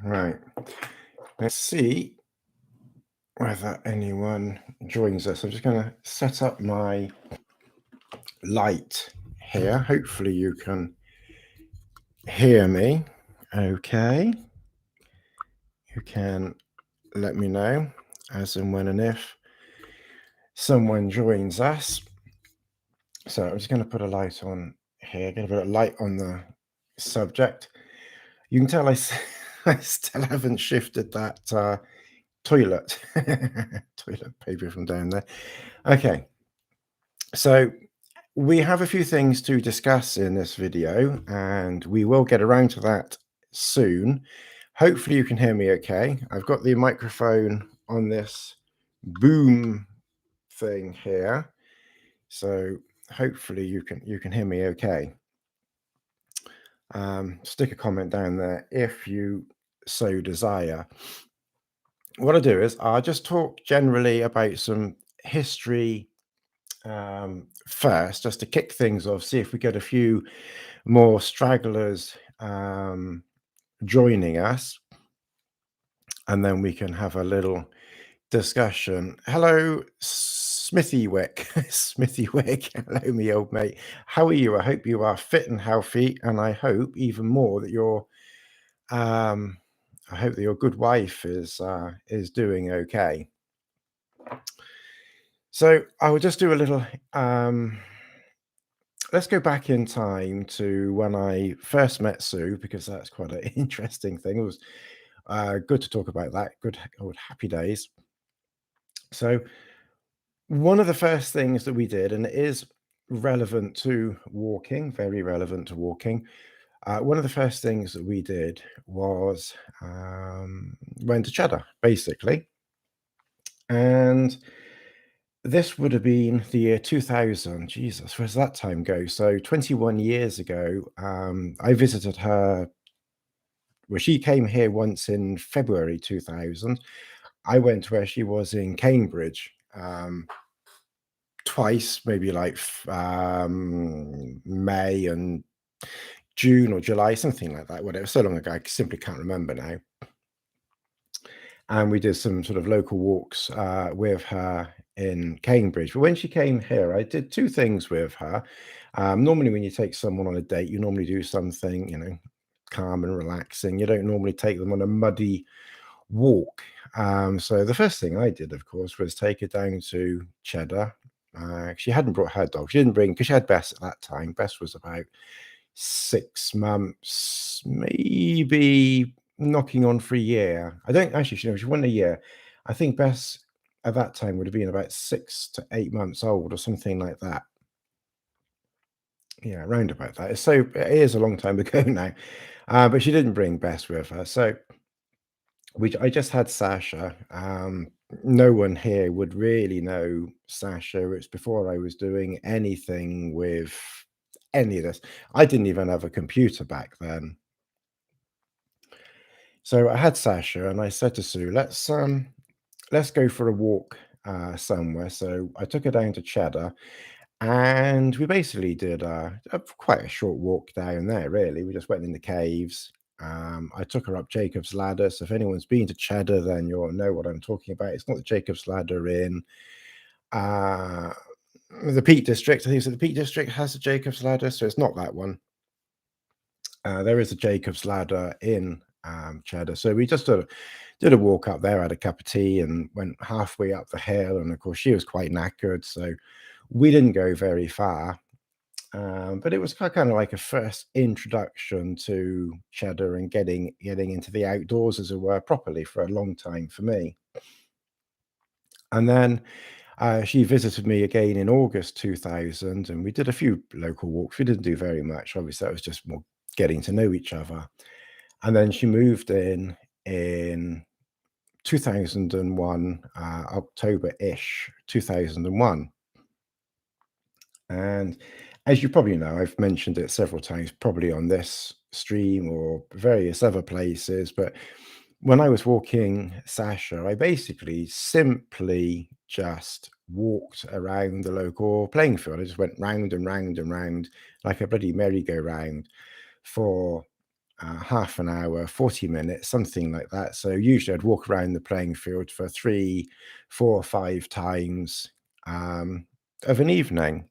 Right. Let's see whether anyone joins us. I'm just going to set up my light here. Hopefully you can hear me. Okay. You can let me know as and when and if someone joins us. So I'm just going to put a light on here, get a bit of light on the subject. You can tell I still haven't shifted that toilet paper from down there. Okay, so we have a few things to discuss in this video, and we will get around to that soon. Hopefully you can hear me okay. I've got the microphone on this boom thing here, so hopefully you can hear me okay. Stick a comment down there if you so desire. What I'll do is I'll just talk generally about some history first, just to kick things off, see if we get a few more stragglers joining us, and then we can have a little discussion. Hello, Smithy Wick. Smithy Wick. Hello, me old mate. How are you? I hope you are fit and healthy, and I hope even more that I hope that your good wife is doing okay. So I will just do a little. Let's go back in time to when I first met Sue, because that's quite an interesting thing. It was good to talk about that. Good old happy days. So one of the first things that we did, and it is relevant to walking, very relevant to walking. One of the first things that we did was went to Cheddar, basically. And this would have been the year 2000. Jesus, where's that time go? So 21 years ago, I visited her. Well, she came here once in February 2000. I went where she was in Cambridge twice, maybe like May and June or July, something like that. Whatever, so long ago, I simply can't remember now. And we did some sort of local walks with her in Cambridge. But when she came here, I did two things with her. Normally, when you take someone on a date, you normally do something, calm and relaxing. You don't normally take them on a muddy walk. So the first thing I did, of course, was take her down to Cheddar. She hadn't brought her dog. She didn't bring, because she had Bess at that time. Bess was about 6 months, maybe knocking on for a year. I don't actually, she wasn't a year. I think Bess at that time would have been about 6 to 8 months old or something like that. Yeah, around about that. So it is a long time ago now. But she didn't bring Bess with her. So I just had Sasha. No one here would really know Sasha. It's before I was doing anything with any of this. I didn't even have a computer back then. So I had Sasha, and I said to Sue, let's go for a walk somewhere. So I took her down to Cheddar, and we basically did quite a short walk down there, really. We just went in the caves. I took her up Jacob's Ladder. So if anyone's been to Cheddar, then you'll know what I'm talking about. It's not the Jacob's Ladder in the Peak District. I think so. The Peak District has a Jacob's Ladder, so it's not that one. There is a Jacob's Ladder in Cheddar. So we just did a walk up there, had a cup of tea, and went halfway up the hill. And of course, she was quite knackered, so we didn't go very far. But it was kind of like a first introduction to Cheddar and getting into the outdoors, as it were, properly for a long time for me. And then she visited me again in August 2000, and we did a few local walks. We didn't do very much. Obviously, that was just more getting to know each other. And then she moved in 2001, October-ish, 2001. And as you probably know, I've mentioned it several times, probably on this stream or various other places, but when I was walking Sasha, I basically simply just walked around the local playing field. I just went round and round and round like a bloody merry-go-round for half an hour, 40 minutes, something like that. So usually I'd walk around the playing field for 3, 4 or 5 times of an evening.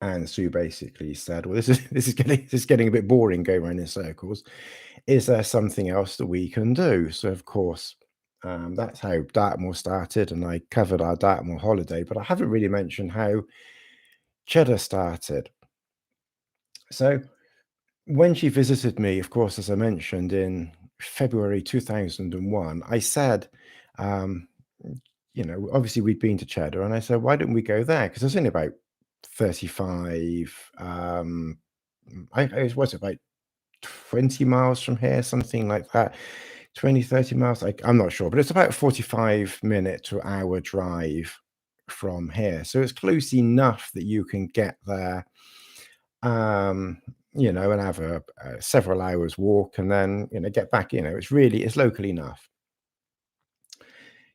And Sue basically said, "Well, this is getting a bit boring going around in circles. Is there something else that we can do?" So of course, that's how Dartmoor started, and I covered our Dartmoor holiday, but I haven't really mentioned how Cheddar started. So when she visited me, of course, as I mentioned in February 2001, I said, um, obviously we'd been to Cheddar, and I said, why don't we go there? Because it's only about 35, it was about 20 miles from here, something like that. 20, 30 miles. I'm not sure, but it's about a 45-minute to hour drive from here. So it's close enough that you can get there, um, and have a several hours walk and then, get back. It's local enough.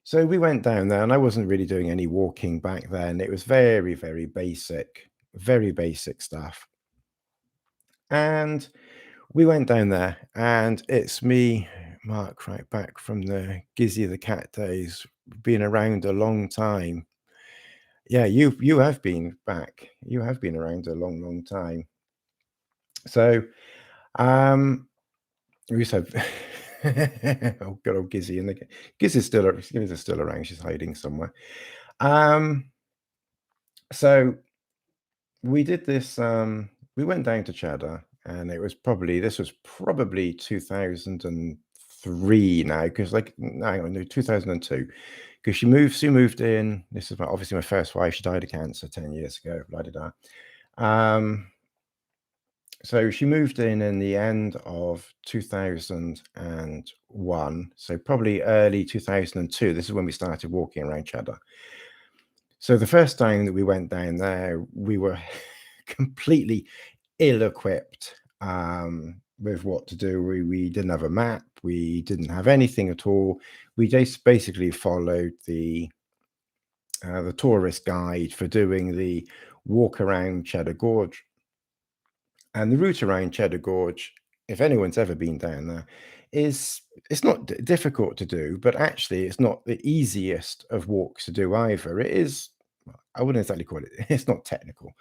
So we went down there, and I wasn't really doing any walking back then. It was very, very basic stuff. And we went down there, and it's me, Mark, right back from the Gizzy the Cat days, been around a long time. Yeah, you have been back. You have been around a long, long time. So, we used to have oh, good old Gizzy, and Gizzy's still around. She's hiding somewhere. So we did this. We went down to Cheddar, and this was probably 2003 now, because no, 2002, because she moved in. This is obviously my first wife. She died of cancer 10 years ago. Blah, blah, blah. So she moved in the end of 2001, so probably early 2002. This is when we started walking around Cheddar. So the first time that we went down there, we were completely ill-equipped with what to do. We didn't have a map. We didn't have anything at all. We just basically followed the tourist guide for doing the walk around Cheddar Gorge. And the route around Cheddar Gorge, if anyone's ever been down there, it's not difficult to do, but actually it's not the easiest of walks to do either. It is, I wouldn't exactly call it, it's not technical.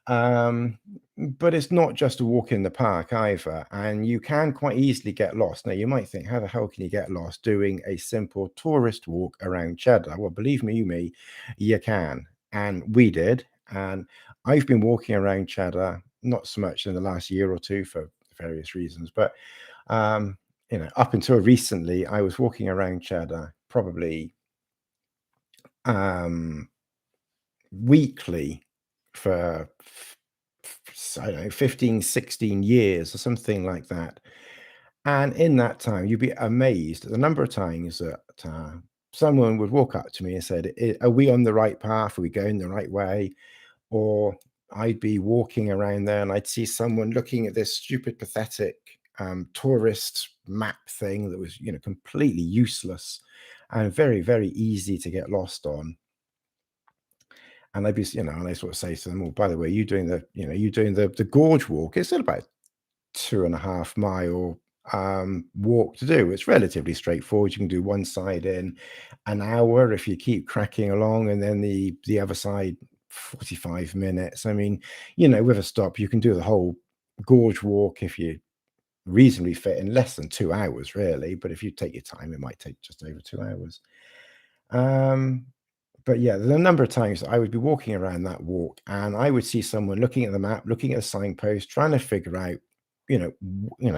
But it's not just a walk in the park either, and you can quite easily get lost. Now, you might think, how the hell can you get lost doing a simple tourist walk around Cheddar? Well, believe me, you can, and we did. And I've been walking around Cheddar, not so much in the last year or two for various reasons, but up until recently, I was walking around Cheddar probably weekly for I don't know, 15, 16 years or something like that. And in that time, you'd be amazed at the number of times that someone would walk up to me and said, are we on the right path? Are we going the right way? Or I'd be walking around there and I'd see someone looking at this stupid, pathetic tourist map thing that was, completely useless and very, very easy to get lost on. And I'd be, and I sort of say to them, "Oh, by the way, you doing the Gorge walk? It's still about 2.5 mile walk to do. It's relatively straightforward. You can do one side in an hour if you keep cracking along, and then the other side 45 minutes. I mean, with a stop, you can do the whole Gorge walk if you reasonably fit in less than 2 hours, really. But if you take your time, it might take just over 2 hours. But yeah, the number of times I would be walking around that walk and I would see someone looking at the map, looking at a signpost, trying to figure out,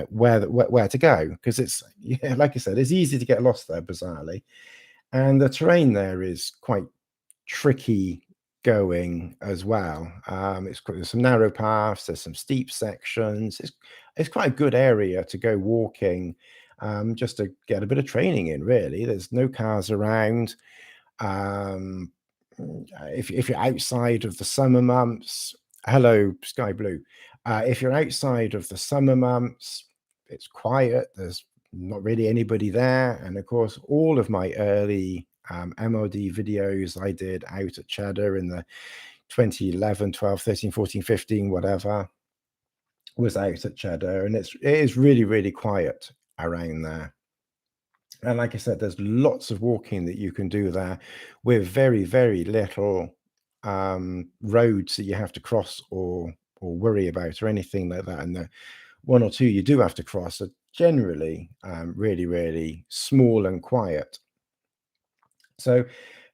where to go, because it's, yeah, like I said, it's easy to get lost there, bizarrely, and the terrain there is quite tricky going as well. There's some narrow paths, there's some steep sections. It's quite a good area to go walking, just to get a bit of training in. Really, there's no cars around. Um, if you're outside of the summer months, hello, Sky Blue. If you're outside of the summer months, it's quiet. There's not really anybody there. And of course, all of my early MLD videos I did out at Cheddar in the 2011, 12, 13, 14, 15, whatever, was out at Cheddar, and it is really, really quiet around there. And like I said, there's lots of walking that you can do there with very, very little roads that you have to cross or worry about or anything like that. And the one or two you do have to cross are generally really, really small and quiet. So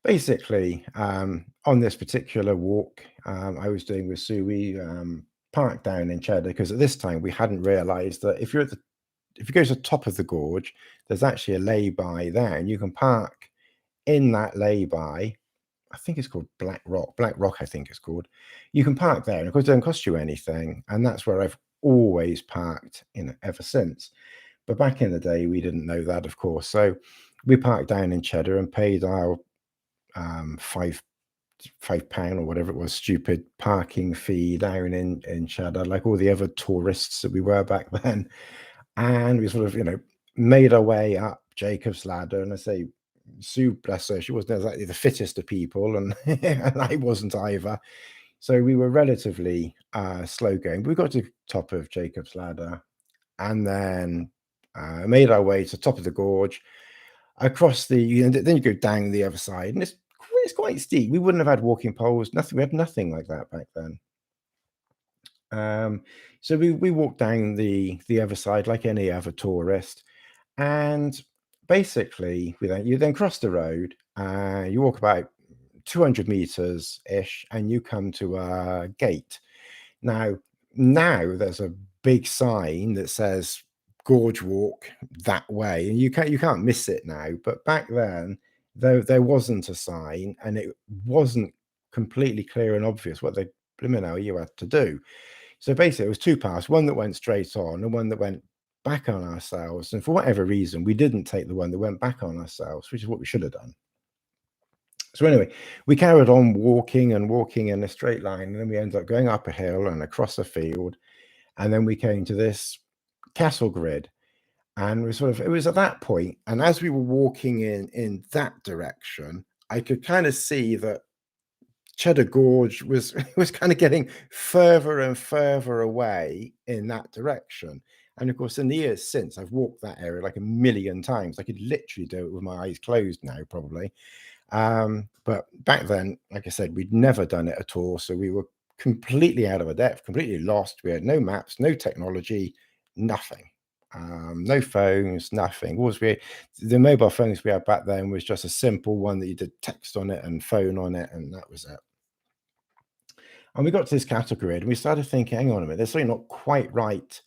basically, on this particular walk I was doing with Sue, we parked down in Cheddar because at this time we hadn't realized that if you go to the top of the gorge, there's actually a lay-by there, and you can park in that lay-by. I think it's called Black Rock. Black Rock, I think it's called. You can park there, and of course, it doesn't cost you anything. And that's where I've always parked, ever since. But back in the day, we didn't know that, of course. So we parked down in Cheddar and paid our £5 or whatever it was, stupid parking fee down in Cheddar, like all the other tourists that we were back then. And we sort of, made our way up Jacob's Ladder. And I say, Sue, bless her, she wasn't exactly the fittest of people, and, and I wasn't either. So we were relatively slow going. But we got to the top of Jacob's Ladder and then made our way to the top of the gorge, across the, then you go down the other side, and it's quite steep. We wouldn't have had walking poles, nothing. We had nothing like that back then. So we walked down the other side like any other tourist, and basically you then cross the road, you walk about 200 meters ish, and you come to a gate. Now there's a big sign that says Gorge Walk that way, and you can't miss it now. But back then, though, there wasn't a sign, and it wasn't completely clear and obvious what they you had to do. So basically, it was two paths: one that went straight on, and one that went back on ourselves. And for whatever reason, we didn't take the one that went back on ourselves, which is what we should have done. So anyway, we carried on walking in a straight line, and then we ended up going up a hill and across a field, and then we came to this castle grid. And it was at that point, and as we were walking in that direction, I could kind of see that Cheddar Gorge was kind of getting further and further away in that direction. And of course, in the years since, I've walked that area like a million times. I could literally do it with my eyes closed now, probably. But back then, like I said, we'd never done it at all. So we were completely out of our depth, completely lost. We had no maps, no technology, nothing. No phones, nothing. The mobile phones we had back then was just a simple one that you did text on it and phone on it, and that was it. And we got to this cattle grid, and we started thinking, hang on a minute, there's something not quite right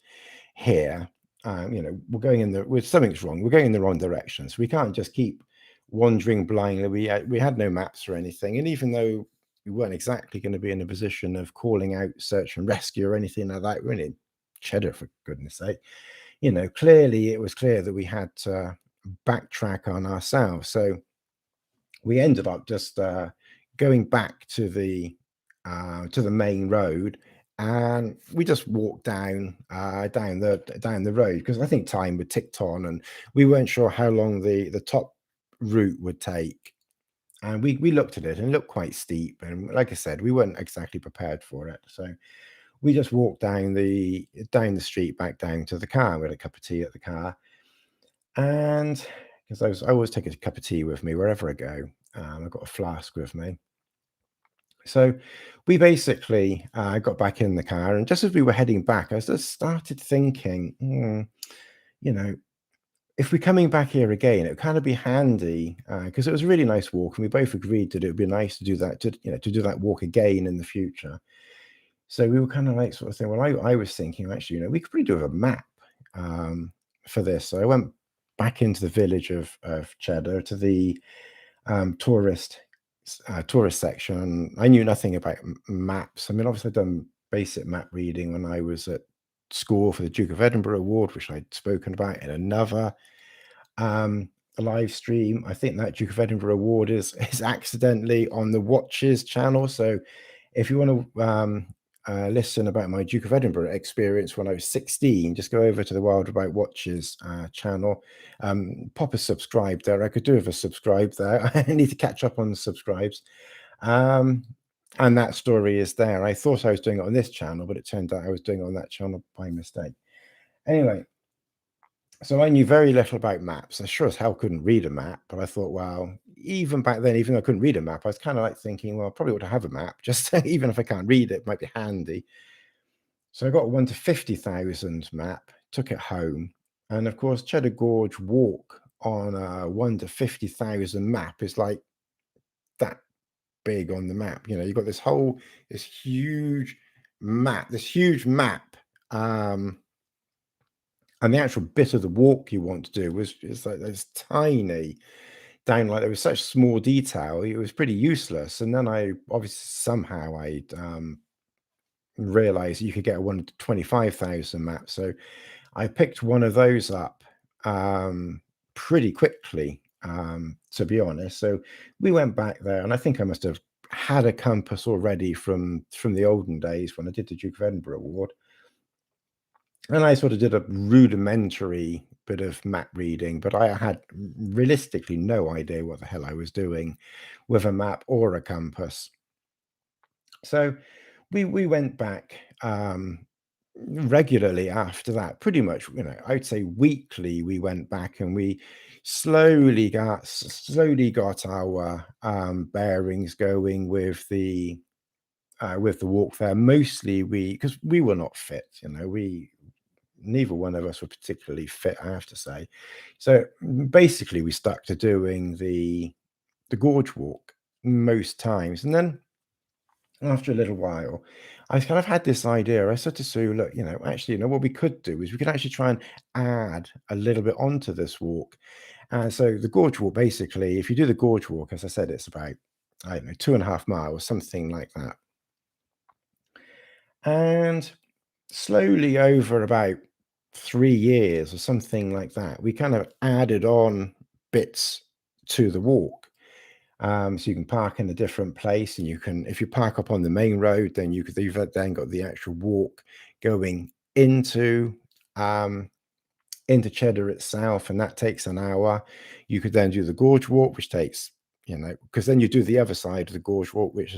here. We're going something's wrong. We're going in the wrong direction. So we can't just keep wandering blindly. We had no maps or anything. And even though we weren't exactly going to be in a position of calling out search and rescue or anything like that, we're in Cheddar, for goodness sake. Clearly it was clear that we had to backtrack on ourselves. So we ended up just going back to the main road, and we just walked down the road, because I think time had ticked on, and we weren't sure how long the top route would take. And we looked at it, and it looked quite steep, and like I said, we weren't exactly prepared for it. So we just walked down the street back down to the car. We had a cup of tea at the car, and because I always take a cup of tea with me wherever I go. I've got a flask with me. So we basically got back in the car, and just as we were heading back, I just started thinking, if we're coming back here again, it would kind of be handy, because it was a really nice walk, and we both agreed that it would be nice to do that, to do that walk again in the future. So we were kind of like sort of saying, well, I was thinking, actually, we could probably do a map for this. So I went back into the village of Cheddar, to the tourist section. I knew nothing about maps. I mean, obviously I'd done basic map reading when I was at school for the Duke of Edinburgh Award, which I'd spoken about in another live stream. I think that Duke of Edinburgh Award is accidentally on the Watches channel. So if you want to listen about my Duke of Edinburgh experience when I was 16, just go over to the Wild About Watches channel. Pop a subscribe there. I could do with a subscribe there. I need to catch up on the subscribes. And that story is there. I thought I was doing it on this channel, but it turned out I was doing it on that channel by mistake. Anyway, so I knew very little about maps. I sure as hell couldn't read a map, but I thought, well, even back then, even though I couldn't read a map, I was kind of like thinking, well, I probably ought to have a map, just even if I can't read it, it might be handy. So I got a 1 to 50,000 map, took it home, and of course, Cheddar Gorge Walk on a 1 to 50,000 map is like that big on the map. You know, you've got this huge map, and the actual bit of the walk you want to do is like this tiny down, like there was such small detail, it was pretty useless. And then I obviously somehow I realized you could get a 1 to 25,000 map. So I picked one of those up pretty quickly, to be honest. So we went back there, and I think I must have had a compass already from the olden days when I did the Duke of Edinburgh Award. And I sort of did a rudimentary bit of map reading, but I had realistically no idea what the hell I was doing with a map or a compass. So we went back regularly after that, pretty much, you know, I'd say weekly we went back, and we slowly got our bearings going with the walk there. Mostly because we were not fit, you know, neither one of us were particularly fit, I have to say. So basically we stuck to doing the gorge walk most times. And then after a little while, I kind of had this idea. I said to Sue, look, you know, actually, you know, what we could do is we could actually try and add a little bit onto this walk. So the gorge walk, basically, if you do the gorge walk, as I said, it's about, I don't know, 2.5 miles, something like that. And slowly over about 3 years or something like that, we kind of added on bits to the walk. So you can park in a different place, and you can, if you park up on the main road, then you've then got the actual walk going um, into Cheddar itself, and that takes an hour. You could then do the gorge walk, which takes, you know, because then you do the other side of the gorge walk, which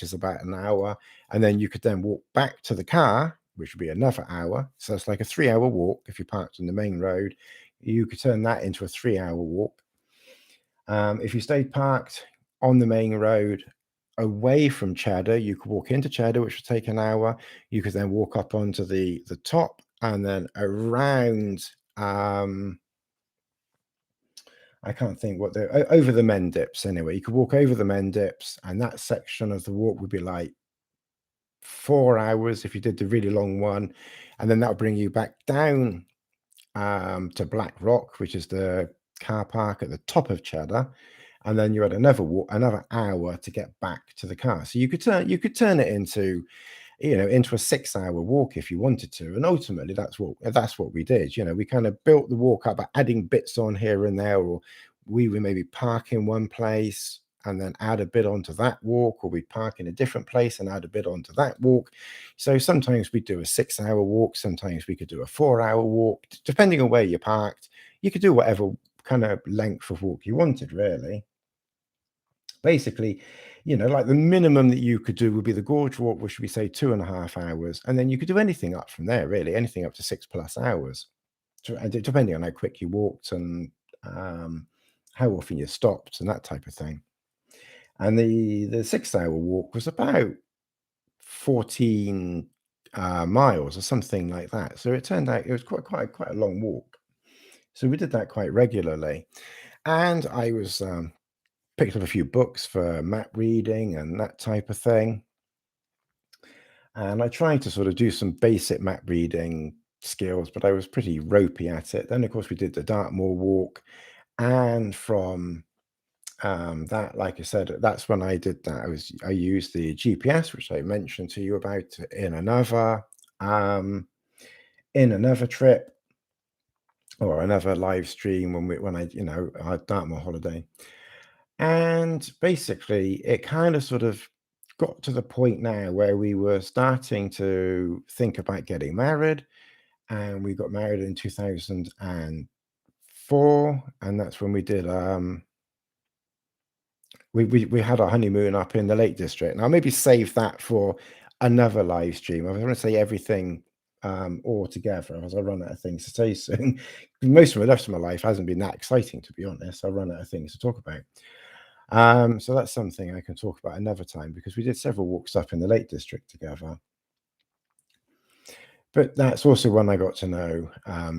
is about an hour, and then you could then walk back to the car, which would be another hour. So it's like a 3-hour walk. If you parked on the main road, you could turn that into a 3-hour walk. If you stayed parked on the main road away from Cheddar, you could walk into Cheddar, which would take an hour. You could then walk up onto the top, and then around, I can't think what over the men dips anyway. You could walk over the men dips, and that section of the walk would be like 4 hours if you did the really long one. And then that would bring you back down to Black Rock, which is the car park at the top of Cheddar, and then you had another hour to get back to the car. So you could turn it into, you know, into a 6-hour walk if you wanted to. And ultimately, that's what we did. You know, we kind of built the walk up by adding bits on here and there, or we would maybe park in one place and then add a bit onto that walk, or we'd park in a different place and add a bit onto that walk. So sometimes we'd do a 6-hour walk, sometimes we could do a 4-hour walk, depending on where you parked. You could do whatever kind of length of walk you wanted, really. Basically, you know, like the minimum that you could do would be the gorge walk, which we say 2.5 hours, and then you could do anything up from there, really, anything up to 6+ hours, depending on how quick you walked and how often you stopped and that type of thing. And the 6-hour walk was about 14 miles or something like that. So it turned out it was quite a long walk. So we did that quite regularly, and I was picked up a few books for map reading and that type of thing. And I tried to sort of do some basic map reading skills, but I was pretty ropey at it. Then, of course, we did the Dartmoor walk. And from that, like I said, that's when I did that. I used the GPS, which I mentioned to you about in another trip, or another live stream when I, you know, our Dartmoor holiday. And basically, it kind of sort of got to the point now where we were starting to think about getting married. And we got married in 2004. And that's when we did we had our honeymoon up in the Lake District. Now maybe save that for another live stream. I was going to say everything all together as I run out of things to say soon. Most of the rest of my life hasn't been that exciting, to be honest. I run out of things to talk about. So that's something I can talk about another time, because we did several walks up in the Lake District together. But that's also when I got to know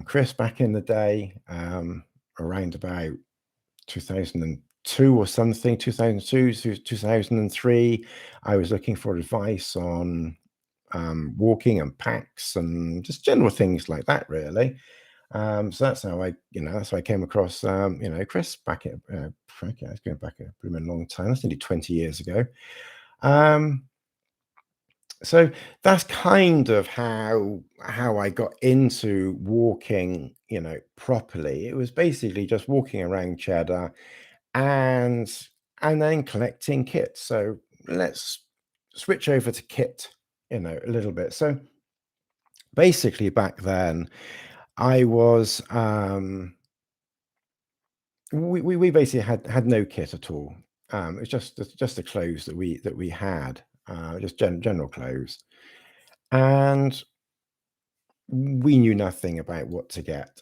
Chris back in the day, around about 2002 or something, 2002 to 2003. I was looking for advice on walking and packs and just general things like that, really. So that's how that's how I came across, Chris back at, frankly, I was going back a blooming long time. That's nearly 20 years ago. So that's kind of how I got into walking, properly. It was basically just walking around Cheddar and then collecting kit. So let's switch over to kit, a little bit. So basically back then I was we basically had no kit at all. It's just the clothes that we had, just general clothes, and we knew nothing about what to get.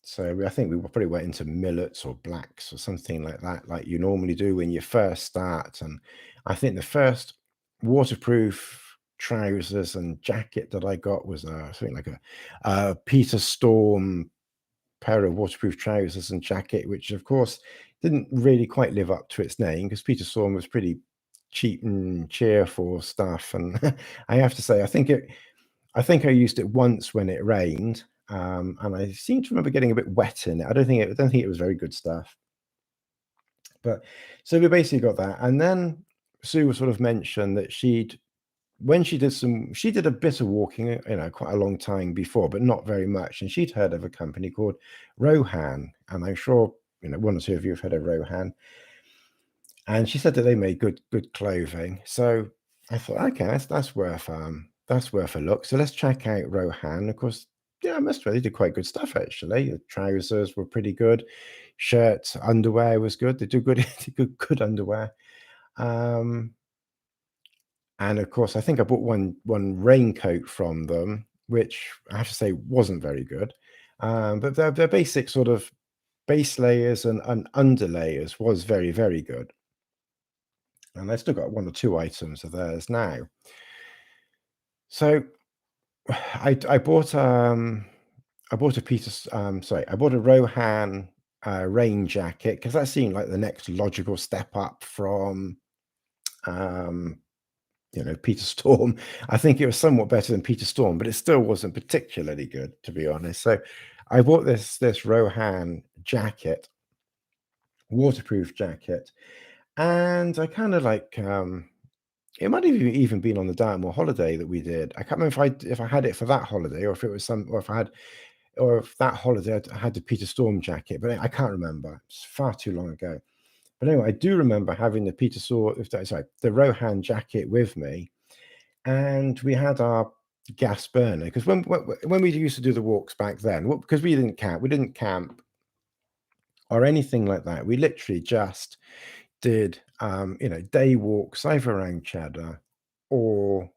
So I think we probably went into millets or blacks or something like that, like you normally do when you first start. And I think the first waterproof trousers and jacket that I got was something like a Peter Storm pair of waterproof trousers and jacket, which of course didn't really quite live up to its name, because Peter Storm was pretty cheap and cheerful stuff. And I have to say, I think I used it once when it rained, and I seem to remember getting a bit wet in it. I don't think it was very good stuff. But so we basically got that, and then Sue sort of mentioned that when she did a bit of walking, quite a long time before, but not very much. And she'd heard of a company called Rohan, and I'm sure one or two of you have heard of Rohan. And she said that they made good clothing. So I thought, okay, that's worth a look. So let's check out Rohan. Of course, yeah, I must say they did quite good stuff actually. The trousers were pretty good, shirts, underwear was good. They do good good underwear. And of course, I think I bought one raincoat from them, which I have to say wasn't very good. But their basic sort of base layers and underlayers was very, very good. And I still got one or two items of theirs now. So I bought I bought a Rohan rain jacket, because that seemed like the next logical step up from Peter Storm. I think it was somewhat better than Peter Storm, but it still wasn't particularly good, to be honest. So I bought this Rohan jacket, waterproof jacket, and I kind of like it might have even been on the Dartmoor holiday that we did. I can't remember if I had it for that holiday, or if it was or if that holiday I had the Peter Storm jacket, but I can't remember. It's far too long ago. But anyway, I do remember having the the Rohan jacket with me, and we had our gas burner, because when we used to do the walks back then, because we didn't camp or anything like that. We literally just did day walks either around Cheddar or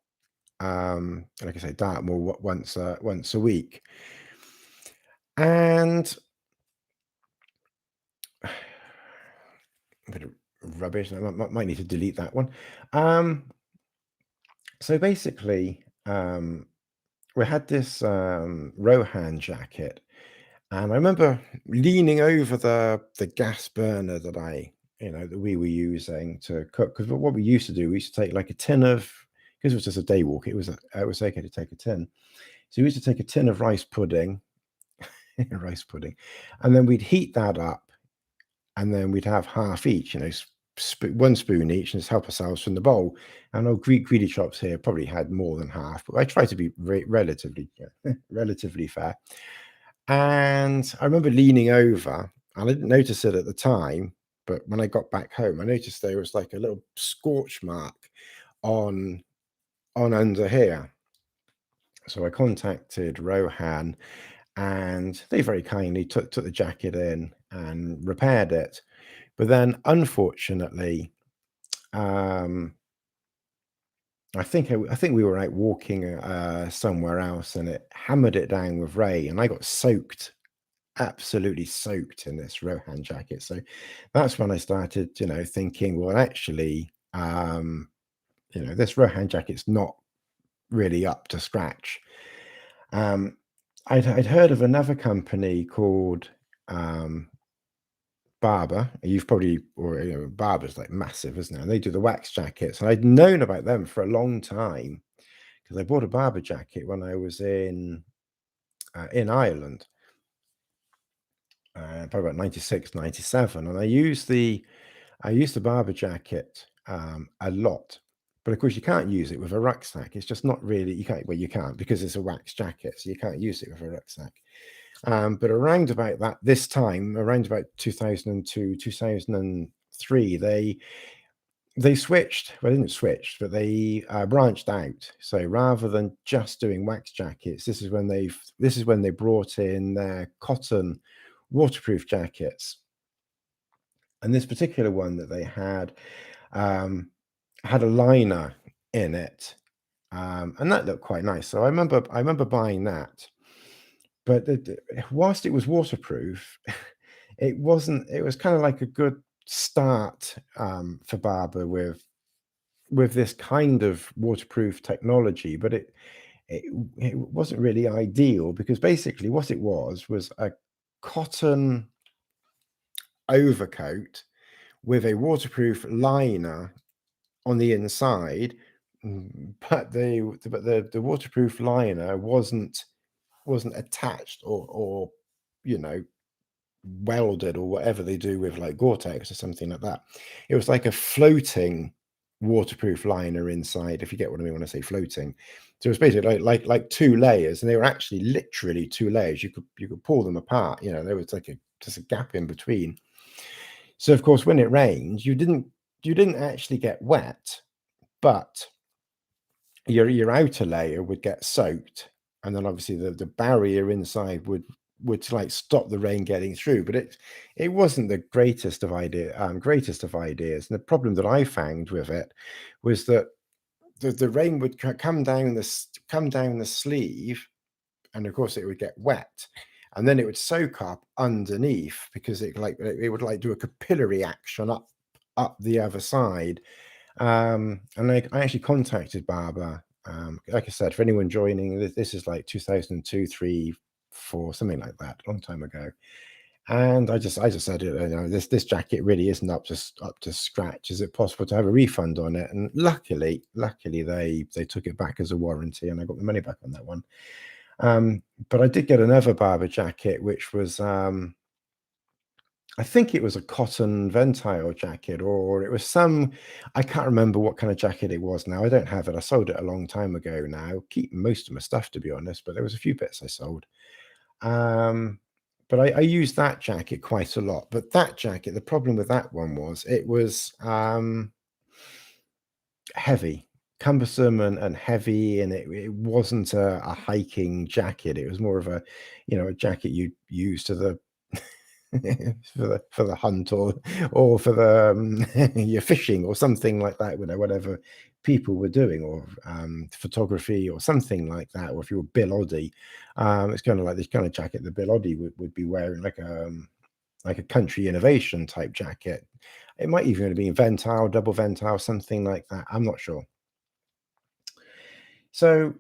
like I say, Dartmoor once a week. And a bit of rubbish. I might need to delete that one. So basically, we had this Rohan jacket, and I remember leaning over the gas burner that we were using to cook. Because what we used to do, we used to take like a tin of, because it was just a day walk, it was okay to take a tin. So we used to take a tin of rice pudding, and then we'd heat that up, and then we'd have half each, one spoon each, and just help ourselves from the bowl. And our greedy chops here probably had more than half, but I try to be relatively fair. And I remember leaning over, and I didn't notice it at the time, but when I got back home, I noticed there was like a little scorch mark on under here. So I contacted Rohan, and they very kindly took the jacket in and repaired it. But then, unfortunately, I think we were out walking somewhere else, and it hammered it down with rain, and I got soaked, absolutely soaked in this Rohan jacket. So that's when I started, thinking, well, actually, this Rohan jacket's not really up to scratch. I'd heard of another company called Barber. You've probably, or Barber's like massive, isn't it? And they do the wax jackets, and I'd known about them for a long time because I bought a Barber jacket when I was in Ireland, probably about 96, 97, and I used the Barber jacket a lot. But of course, you can't use it with a rucksack. It's just not really, you can't, well, you can't because it's a wax jacket, so you can't use it with a rucksack. But around about this time, around about 2002, 2003, they switched. Well, they didn't switch, but they branched out. So rather than just doing wax jackets, this is when they brought in their cotton waterproof jackets. And this particular one that they had a liner in it, and that looked quite nice. So I remember buying that. But whilst it was waterproof, it wasn't. It was kind of like a good start for Barber with this kind of waterproof technology, but it wasn't really ideal because basically what it was a cotton overcoat with a waterproof liner on the inside, but the waterproof liner wasn't attached or welded or whatever they do with like Gore-Tex or something like that. It was like a floating waterproof liner inside, if you get what I mean when I say floating. So it was basically like two layers, and they were actually literally two layers. You could pull them apart. There was like just a gap in between. So of course, when it rained, you didn't actually get wet, but your outer layer would get soaked, and then obviously the barrier inside would like stop the rain getting through. But it wasn't the greatest of ideas. And the problem that I found with it was that the rain would come down the sleeve, and of course it would get wet, and then it would soak up underneath because it would like do a capillary action up the other side. And I actually contacted Barber. Like I said, for anyone joining, this is like 2002, 3, 4, something like that, a long time ago. And I just said, this jacket really isn't up to scratch. Is it possible to have a refund on it? And luckily, they took it back as a warranty, and I got the money back on that one. But I did get another Barber jacket, which was I think it was a cotton Ventile jacket, or it was I can't remember what kind of jacket it was now. I don't have it. I sold it a long time ago now. Keep most of my stuff, to be honest, but there was a few bits I sold. But I used that jacket quite a lot. But that jacket, the problem with that one was it was heavy, cumbersome and heavy, and it wasn't a hiking jacket. It was more of a jacket you'd use to the for the hunt or for the your fishing or something like that, whatever people were doing, or photography or something like that. Or if you were Bill Oddie, it's kind of like this kind of jacket that Bill Oddie would be wearing, like a country innovation type jacket. It might even have been Ventile, double Ventile, something like that. I'm not sure. So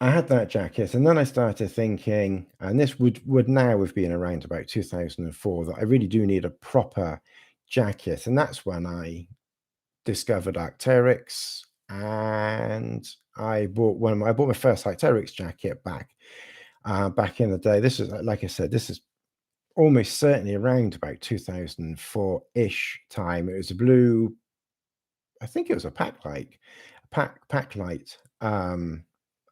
I had that jacket, and then I started thinking, and this would now have been around about 2004, that I really do need a proper jacket. And that's when I discovered Arc'teryx, and I bought my first Arc'teryx jacket back in the day. This is, like I said, this is almost certainly around about 2004-ish time. It was a blue, I think it was a Packlight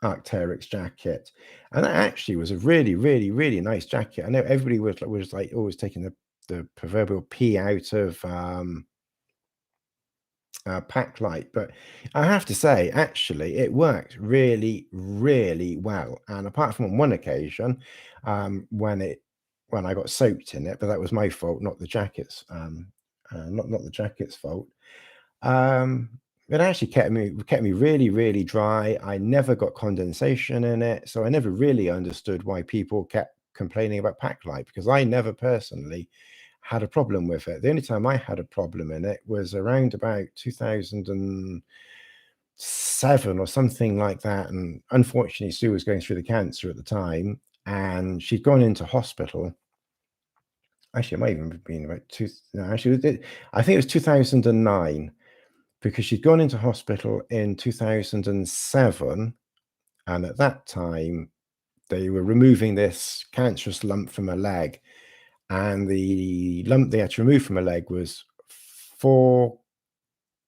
Arc'teryx jacket, and that actually was a really, really, really nice jacket. I know everybody was like always taking the proverbial pee out of Packlight, but I have to say, actually, it worked really, really well. And apart from on one occasion, when I got soaked in it, but that was my fault, not the jacket's, not the jacket's fault. It actually kept me really, really dry. I never got condensation in it, so I never really understood why people kept complaining about pack light, because I never personally had a problem with it. The only time I had a problem in it was around about 2007 or something like that, and unfortunately, Sue was going through the cancer at the time, and she'd gone into hospital. Actually, it might even have been about no, actually, I think it was 2009, because she'd gone into hospital in 2007, and at that time they were removing this cancerous lump from her leg, and the lump they had to remove from her leg was 4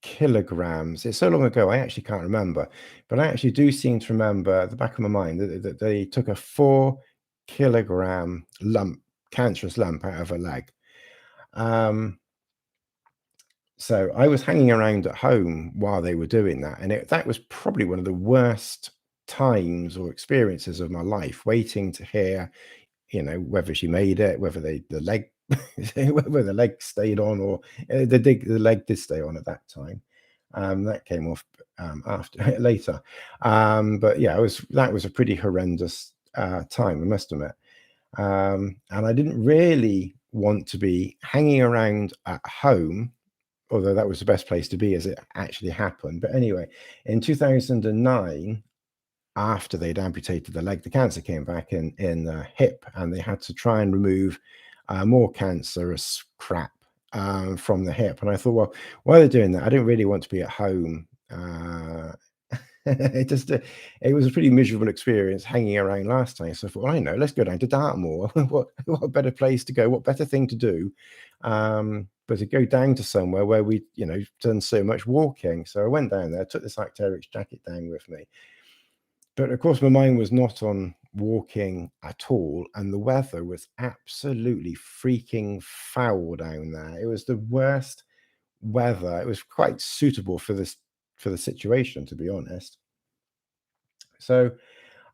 kilograms. It's so long ago I actually can't remember, but I actually do seem to remember at the back of my mind that they took a 4 kilogram lump, cancerous lump, out of her leg. So I was hanging around at home while they were doing that, and that was probably one of the worst times or experiences of my life, waiting to hear, whether she made it, whether the leg, whether the leg stayed on, or the leg did stay on at that time. That came off after later. But yeah, that was a pretty horrendous time, I must admit. And I didn't really want to be hanging around at home, although that was the best place to be as it actually happened. But anyway, in 2009, after they'd amputated the leg, the cancer came back in the hip, and they had to try and remove more cancerous crap from the hip. And I thought, well, while they're doing that, I don't really want to be at home. It was a pretty miserable experience hanging around last time. So I thought, well, I know, let's go down to Dartmoor. what better place to go? What better thing to do? But to go down to somewhere where we, done so much walking. So I went down there, took this Arc'teryx jacket down with me. But of course, my mind was not on walking at all, and the weather was absolutely freaking foul down there. It was the worst weather. It was quite suitable for the situation, to be honest. So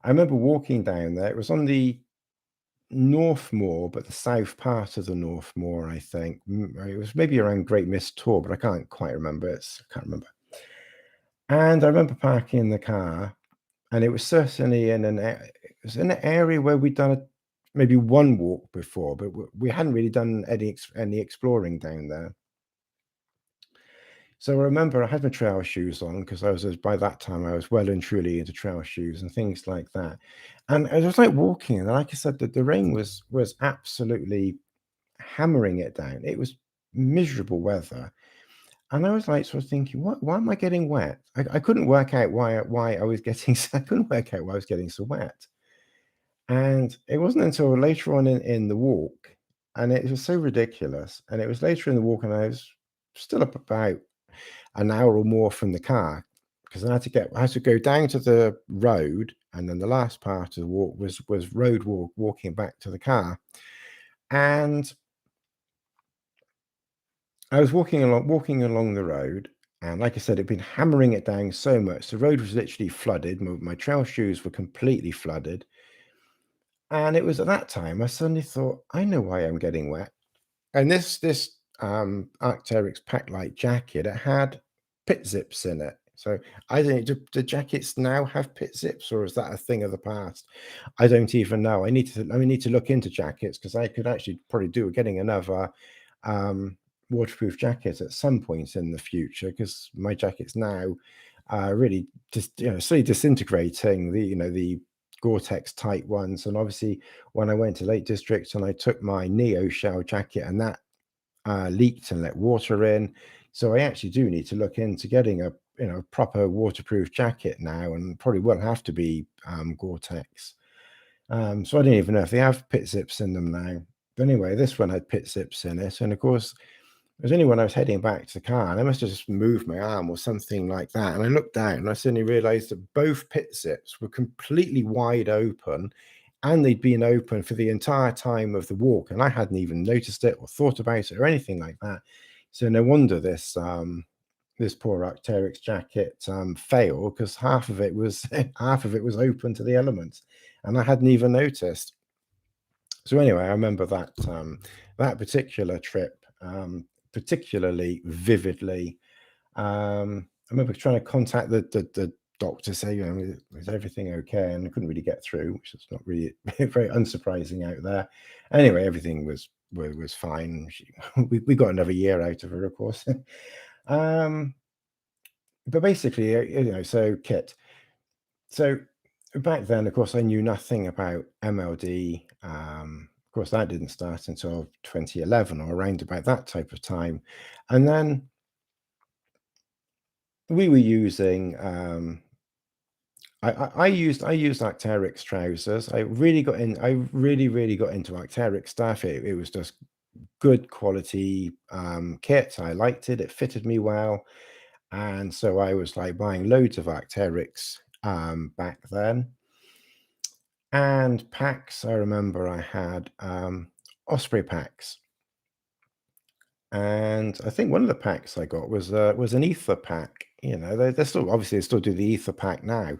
I remember walking down there. It was on the North Moor, but the south part of the North Moor, I think. It was maybe around Great Mist Tor, but I can't quite remember. I can't remember. And I remember parking the car, and it was certainly in an area where we'd done maybe one walk before, but we hadn't really done any exploring down there. So I remember I had my trail shoes on, because by that time I was well and truly into trail shoes and things like that. And I was like walking, and like I said, the rain was absolutely hammering it down. It was miserable weather. And I was like sort of thinking, why am I getting wet? I couldn't work out why I was getting I couldn't work out why I was getting so wet. And it wasn't until later on in the walk, and it was so ridiculous. And it was later in the walk, and I was still up about an hour or more from the car, because I had to go down to the road, and then the last part of the walk was road walking back to the car. And I was walking along the road, and like I said, it'd been hammering it down so much. The road was literally flooded. My trail shoes were completely flooded. And it was at that time I suddenly thought, I know why I'm getting wet. And this Arc'teryx pack light jacket, it had pit zips in it. So I don't know, do jackets now have pit zips, or is that a thing of the past? I don't even know. I need to look into jackets, because I could actually probably do getting another waterproof jacket at some point in the future, because my jackets now are really just slowly disintegrating. The Gore-Tex tight ones, and obviously when I went to Lake District and I took my Neo shell jacket, and that leaked and let water in. So I actually do need to look into getting a proper waterproof jacket now, and probably will have to be Gore-Tex. So I don't even know if they have pit zips in them now. But anyway, this one had pit zips in it, and of course it was only when I was heading back to the car, and I must have just moved my arm or something like that. And I looked down, and I suddenly realized that both pit zips were completely wide open, and they'd been open for the entire time of the walk. And I hadn't even noticed it or thought about it or anything like that. So no wonder this poor Arc'teryx jacket failed, because half of it was open to the elements, and I hadn't even noticed. So anyway, I remember that particular trip particularly vividly. I remember trying to contact the doctor, say, you know, is everything okay? And I couldn't really get through, which is not really very unsurprising out there. Anyway, everything was fine. We got another year out of her, of course. um, but basically, you know, so Kit. So back then, of course, I knew nothing about MLD. Of course, that didn't start until 2011 or around about that type of time. And then we were using I used Arc'teryx trousers. I really got into Arc'teryx stuff. It was just good quality kit. I liked it. It fitted me well. And so I was like buying loads of Arc'teryx back then. And packs, I remember I had Osprey packs. And I think one of the packs I got was an ether pack. You know, they're still obviously they still do the ether pack now.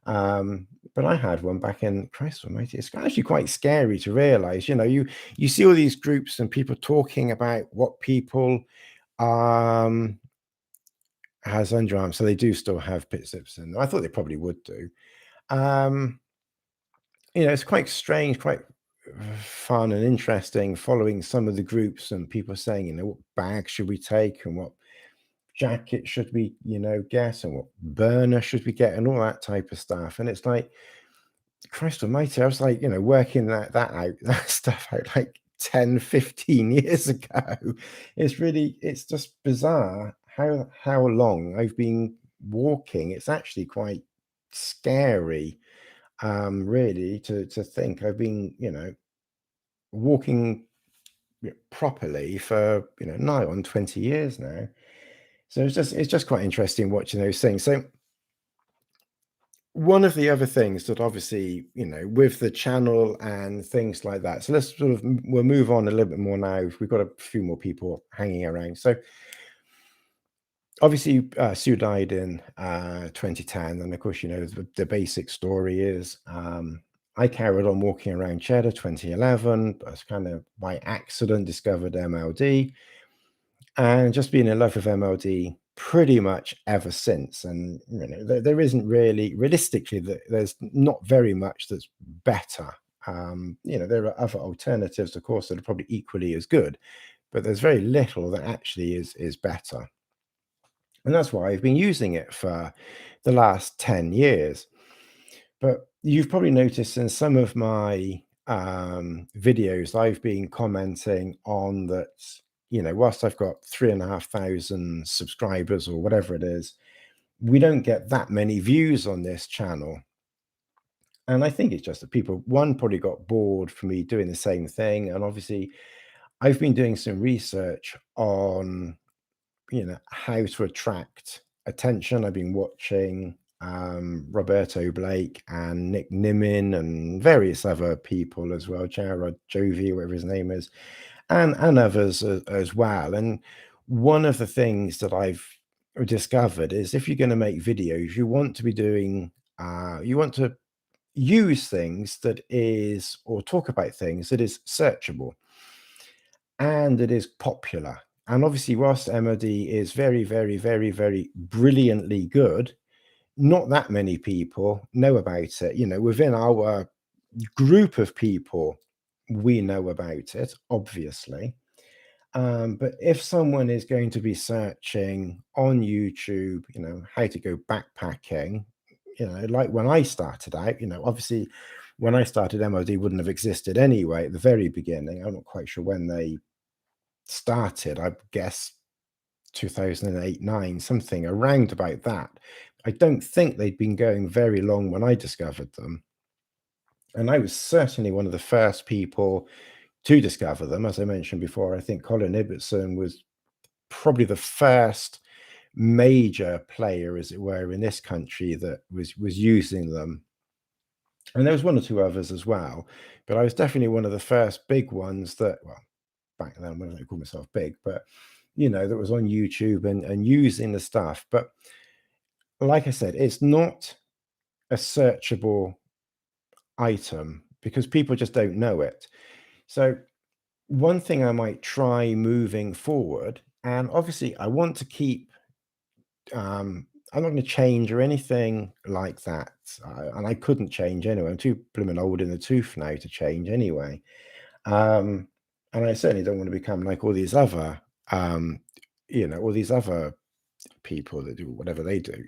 But I had one back in Christ almighty. It's actually quite scary to realize, you know, you see all these groups and people talking about what people has underarms. So they do still have pit zips, and I thought they probably would do. Um, you know, it's quite strange, quite fun and interesting following some of the groups and people saying, you know, what bag should we take and what jacket should we, you know, get and what burner should we get and all that type of stuff. And it's like, Christ almighty, I was like, you know, working that out, that stuff out like 10, 15 years ago. It's just bizarre how long I've been walking. It's actually quite scary, really, to think I've been, you know, walking properly for, you know, nigh on 20 years now. So it's just quite interesting watching those things. So one of the other things that obviously, you know, with the channel and things like that. So let's sort of we'll move on a little bit more now. We've got a few more people hanging around. So obviously, Sue died in 2010, and of course, you know, the basic story is I carried on walking around Cheddar 2011. I was kind of by accident discovered MLD and just been in love with MLD pretty much ever since. And you know, there isn't really, realistically, there's not very much that's better. You know, there are other alternatives, of course, that are probably equally as good, but there's very little that actually is better. And that's why I've been using it for the last 10 years. But you've probably noticed in some of my videos, I've been commenting on that, you know, whilst I've got 3,500 subscribers or whatever it is, we don't get that many views on this channel. And I think it's just that people, one, probably got bored for me doing the same thing. And obviously, I've been doing some research on, you know, how to attract attention. I've been watching Roberto Blake and Nick Nimmin and various other people as well, Jared Jovi, whatever his name is, and others as well. And one of the things that I've discovered is if you're going to make videos, you want to be doing, you want to use things that is, or talk about things that is searchable and it is popular. And obviously, whilst MOD is very, very, very, very brilliantly good, not that many people know about it. You know, within our group of people, we know about it, obviously. But if someone is going to be searching on YouTube, you know, how to go backpacking, you know, like when I started out, you know, obviously when I started, MOD wouldn't have existed anyway at the very beginning. I'm not quite sure when they started, I guess 2008, 9, something around about that. I don't think they'd been going very long when I discovered them. And I was certainly one of the first people to discover them. As I mentioned before, I think Colin Ibbotson was probably the first major player, as it were, in this country that was using them. And there was one or two others as well, but I was definitely one of the first big ones that, well, back then when I call myself big, but you know, that was on YouTube and using the stuff. But like I said, it's not a searchable item because people just don't know it. So one thing I might try moving forward, and obviously I want to keep I'm not going to change or anything like that. And I couldn't change anyway. I'm too blooming old in the tooth now to change anyway. And I certainly don't want to become like all these other, um, all these other people that do whatever they do,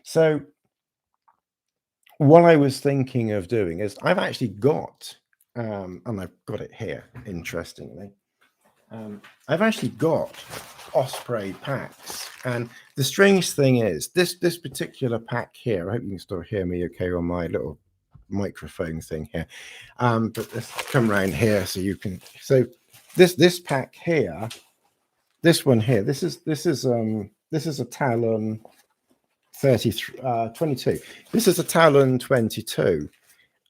So what I was thinking of doing is I've actually got, and I've got it here, interestingly. I've actually got Osprey packs, and the strange thing is this particular pack here. I hope you can still hear me okay on my little microphone thing here. But let's come around here so you can. So this pack here, this one here, this is a Talon 22. This is a Talon 22,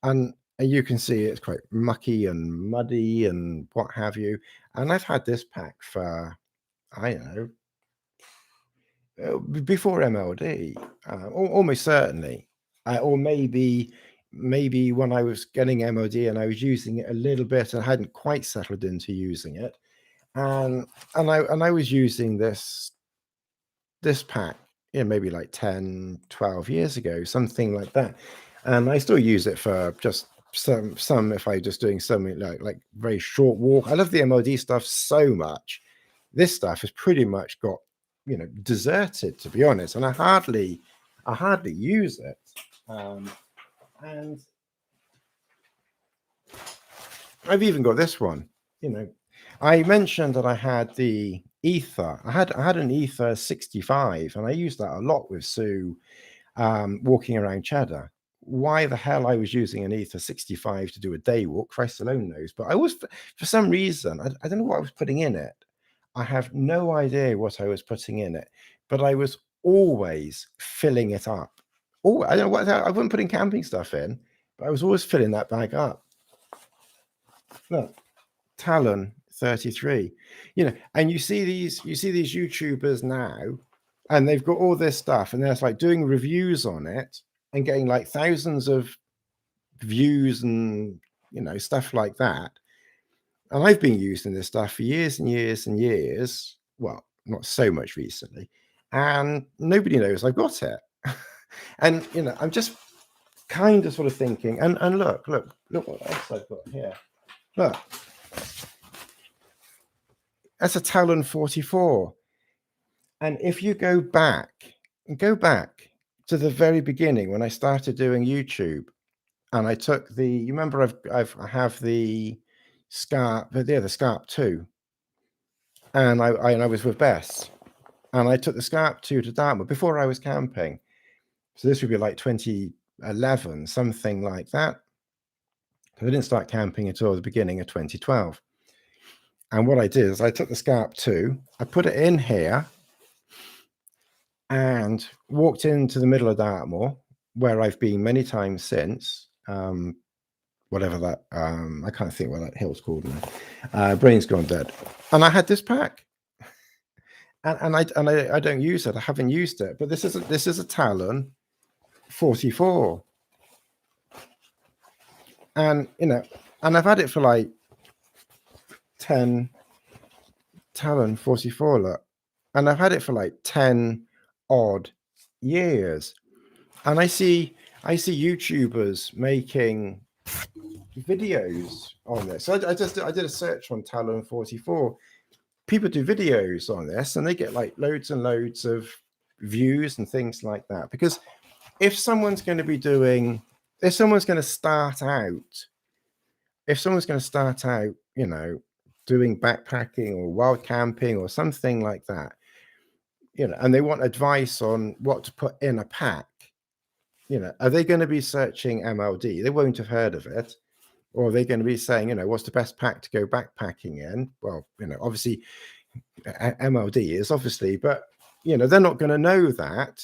and you can see it's quite mucky and muddy and what have you. And I've had this pack for, I don't know, before MLD, almost certainly, or maybe when I was getting MLD and I was using it a little bit and I hadn't quite settled into using it, and I was using this pack, maybe like 10, 12 years ago, something like that, and I still use it for just some if I just doing something like very short walk. I love the MLD stuff so much. This stuff has pretty much got deserted, to be honest, and I hardly use it. And I've even got this one. I mentioned that I had the Ether. I had an Ether 65, and I used that a lot with Sue, walking around Cheddar. Why the hell I was using an Ether 65 to do a day walk, Christ alone knows. But I was, for some reason, I don't know what I was putting in it. I have no idea what I was putting in it, but I was always filling it up. Oh, I don't know what I wasn't putting camping stuff in, but I was always filling that bag up. Look, Talon 33, and you see these YouTubers now, and they've got all this stuff, and they're like doing reviews on it and getting like thousands of views and stuff like that. And I've been using this stuff for years and years and years. Well, not so much recently, and nobody knows I've got it. And I'm just kind of sort of thinking, and look what else I've got here. Look, that's a Talon 44. And if you go back to the very beginning when I started doing YouTube, and I took you remember I have the Scarp, the Scarp 2, and I was with Bess, and I took the Scarp 2 to Dartmoor before I was camping. So this would be like 2011, something like that. I didn't start camping until the beginning of 2012. And what I did is I took the Scarp 2, I put it in here, and walked into the middle of Dartmoor, where I've been many times since. Whatever that, I can't think what that hill's called now. Brain's gone dead. And I had this pack, and I don't use it. I haven't used it, but this is a Talon 44, and and I've had it for like 10. Talon 44, look, and I've had it for like 10 odd years, and I see YouTubers making videos on this. So I did a search on Talon 44. People do videos on this, and they get like loads and loads of views and things like that. Because if someone's going to start out, doing backpacking or wild camping or something like that, and they want advice on what to put in a pack, are they going to be searching MLD? They won't have heard of it. Or are they going to be saying, what's the best pack to go backpacking in? Well, obviously MLD is obviously, but they're not going to know that.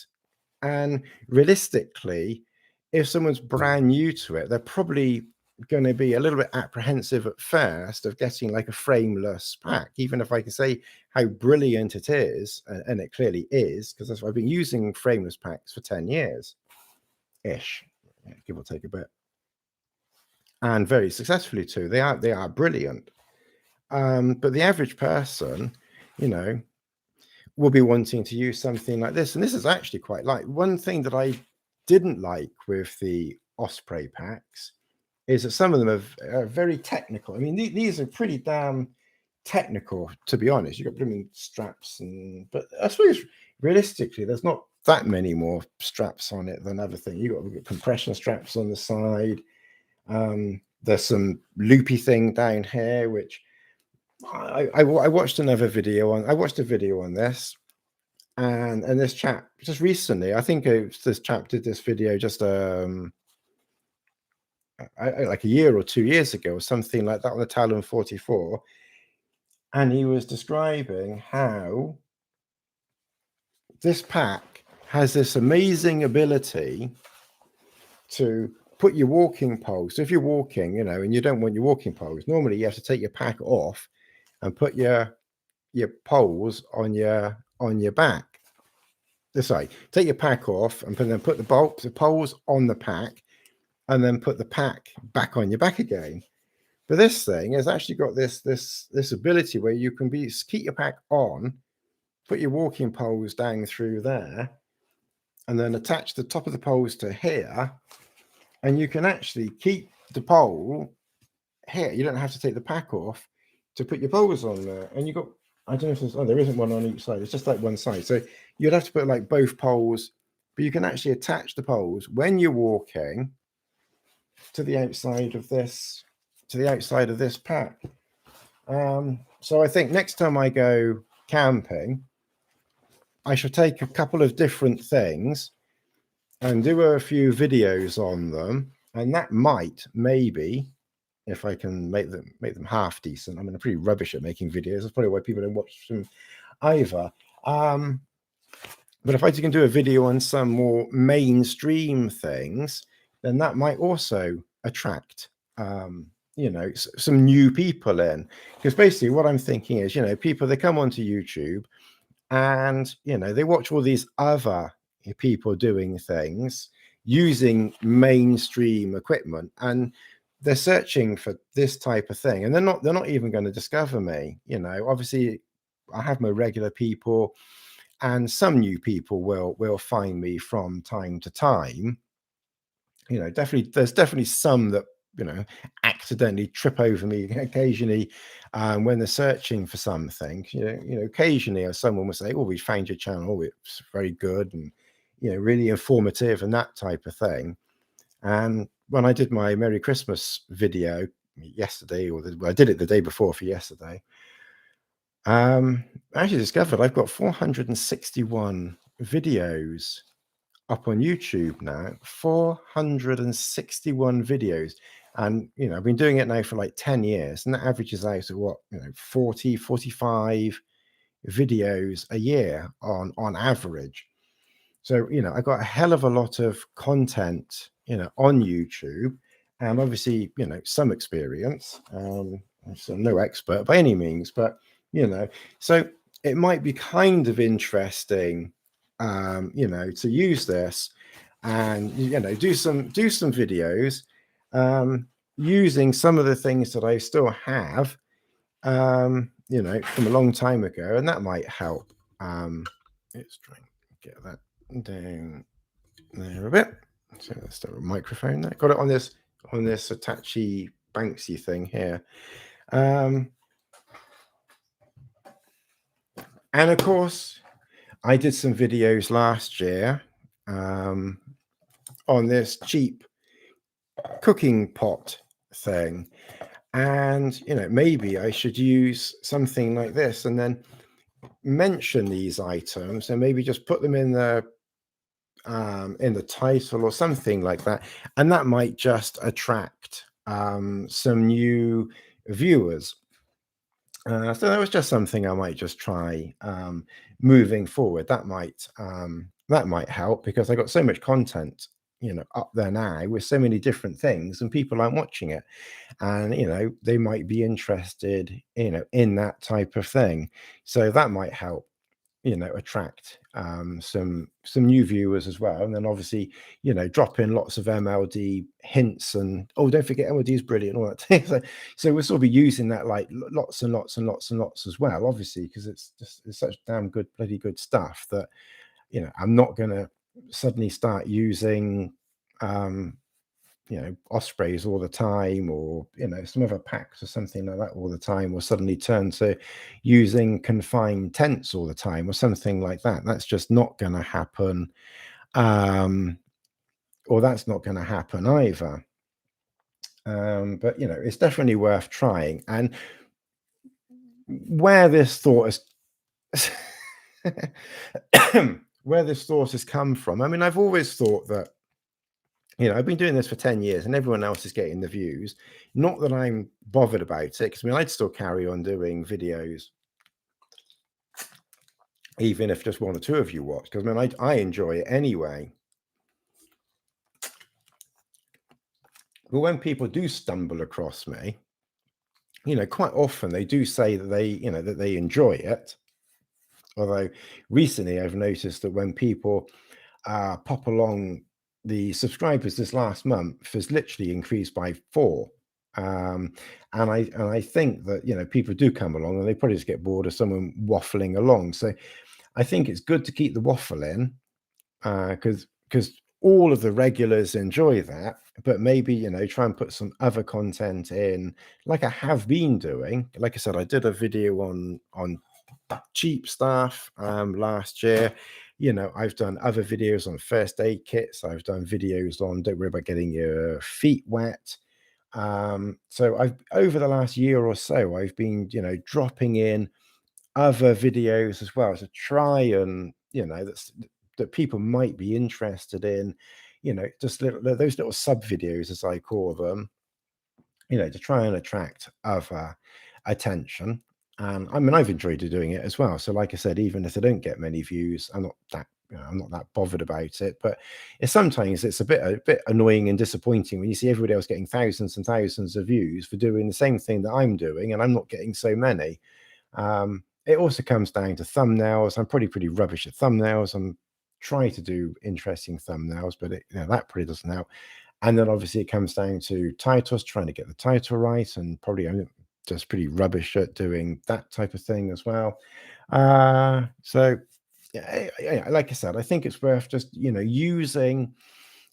And realistically, if someone's brand new to it, they're probably going to be a little bit apprehensive at first of getting like a frameless pack, even if I can say how brilliant it is, and it clearly is, because that's why I've been using frameless packs for 10 years ish, give or take a bit, and very successfully too. They are brilliant. But the average person, will be wanting to use something like this. And this is actually quite light. One thing that I didn't like with the Osprey packs is that some of them are very technical. I mean, these are pretty damn technical, to be honest. You've got blooming straps, but I suppose realistically, there's not that many more straps on it than other things. You've got compression straps on the side. There's some loopy thing down here, which I watched another video on. I watched a video on this, and this chap just recently, I think this chap did this video just like a year or 2 years ago or something like that on the Talon 44, and he was describing how this pack has this amazing ability to put your walking poles. So if you're walking, and you don't want your walking poles, normally you have to take your pack off and put your poles on your back. Sorry, take your pack off and then put the poles on the pack, and then put the pack back on your back again. But this thing has actually got this ability where you can keep your pack on, put your walking poles down through there, and then attach the top of the poles to here, and you can actually keep the pole here. You don't have to take the pack off to put your poles on there. And you got, I don't know if there's, there isn't one on each side. It's just like one side. So you'd have to put like both poles, but you can actually attach the poles when you're walking to the outside of this, pack. So I think next time I go camping, I should take a couple of different things and do a few videos on them, and that might, maybe, if I can make them half decent. I mean, I'm pretty rubbish at making videos. That's probably why people don't watch them either. But if I can do a video on some more mainstream things, then that might also attract some new people in. Because basically what I'm thinking is, people, they come onto YouTube and they watch all these other people doing things using mainstream equipment, and they're searching for this type of thing, and they're not even going to discover me. Obviously I have my regular people, and some new people will find me from time to time. There's definitely some that accidentally trip over me occasionally when they're searching for something. Occasionally someone will say, "Oh, we found your channel. It's very good and really informative," and that type of thing. And when I did my Merry Christmas video yesterday, I did it the day before for yesterday, I actually discovered I've got 461 videos up on YouTube now. 461 videos. And I've been doing it now for like 10 years, and that averages out at what, 40, 45 videos a year on average. So I got a hell of a lot of content on YouTube, and obviously some experience. So I'm no expert by any means, but so it might be kind of interesting to use this and do some videos using some of the things that I still have from a long time ago, and that might help. Let's try and get that down there a bit. So let's start with microphone there. Got it on this Hitachi Banksy thing here. And of course I did some videos last year on this cheap cooking pot thing, and maybe I should use something like this and then mention these items and maybe just put them in the title or something like that, and that might just attract some new viewers. So that was just something I might just try moving forward. That might help, because I got so much content up there now with so many different things, and people aren't watching it, and they might be interested in that type of thing. So that might help. attract some new viewers as well. And then obviously, drop in lots of MLD hints and, oh, don't forget MLD is brilliant, all that. So we'll sort of be using that like lots and lots and lots and lots as well, obviously, because it's such damn good, bloody good stuff that, I'm not going to suddenly start using ospreys all the time, or some other packs or something like that all the time, or suddenly turn to using confined tents all the time or something like that. That's just not going to happen. Or that's not going to happen either. But it's definitely worth trying. And where this thought is where this thought has come from, I mean, I've always thought that, I've been doing this for 10 years and everyone else is getting the views. Not that I'm bothered about it, because I mean, I'd still carry on doing videos, even if just one or two of you watch, because I mean, I enjoy it anyway. But when people do stumble across me, quite often they do say that they enjoy it. Although recently I've noticed that when people pop along, the subscribers this last month has literally increased by 4. And I think that people do come along and they probably just get bored of someone waffling along. So I think it's good to keep the waffle in, because all of the regulars enjoy that, but maybe try and put some other content in, like I have been doing. Like I said, I did a video on cheap stuff last year. I've done other videos on first aid kits. I've done videos on don't worry about getting your feet wet. So I've, over the last year or so, I've been dropping in other videos as well to try and that people might be interested in, just those little sub videos, as I call them, to try and attract other attention. And I mean, I've enjoyed doing it as well. So, like I said, even if I don't get many views, I'm not that bothered about it. But sometimes it's a bit annoying and disappointing when you see everybody else getting thousands and thousands of views for doing the same thing that I'm doing, and I'm not getting so many. It also comes down to thumbnails. I'm probably pretty rubbish at thumbnails. I'm trying to do interesting thumbnails, but that probably doesn't help. And then obviously it comes down to titles, trying to get the title right, and probably I'm just pretty rubbish at doing that type of thing as well. So yeah, like I said, I think it's worth just using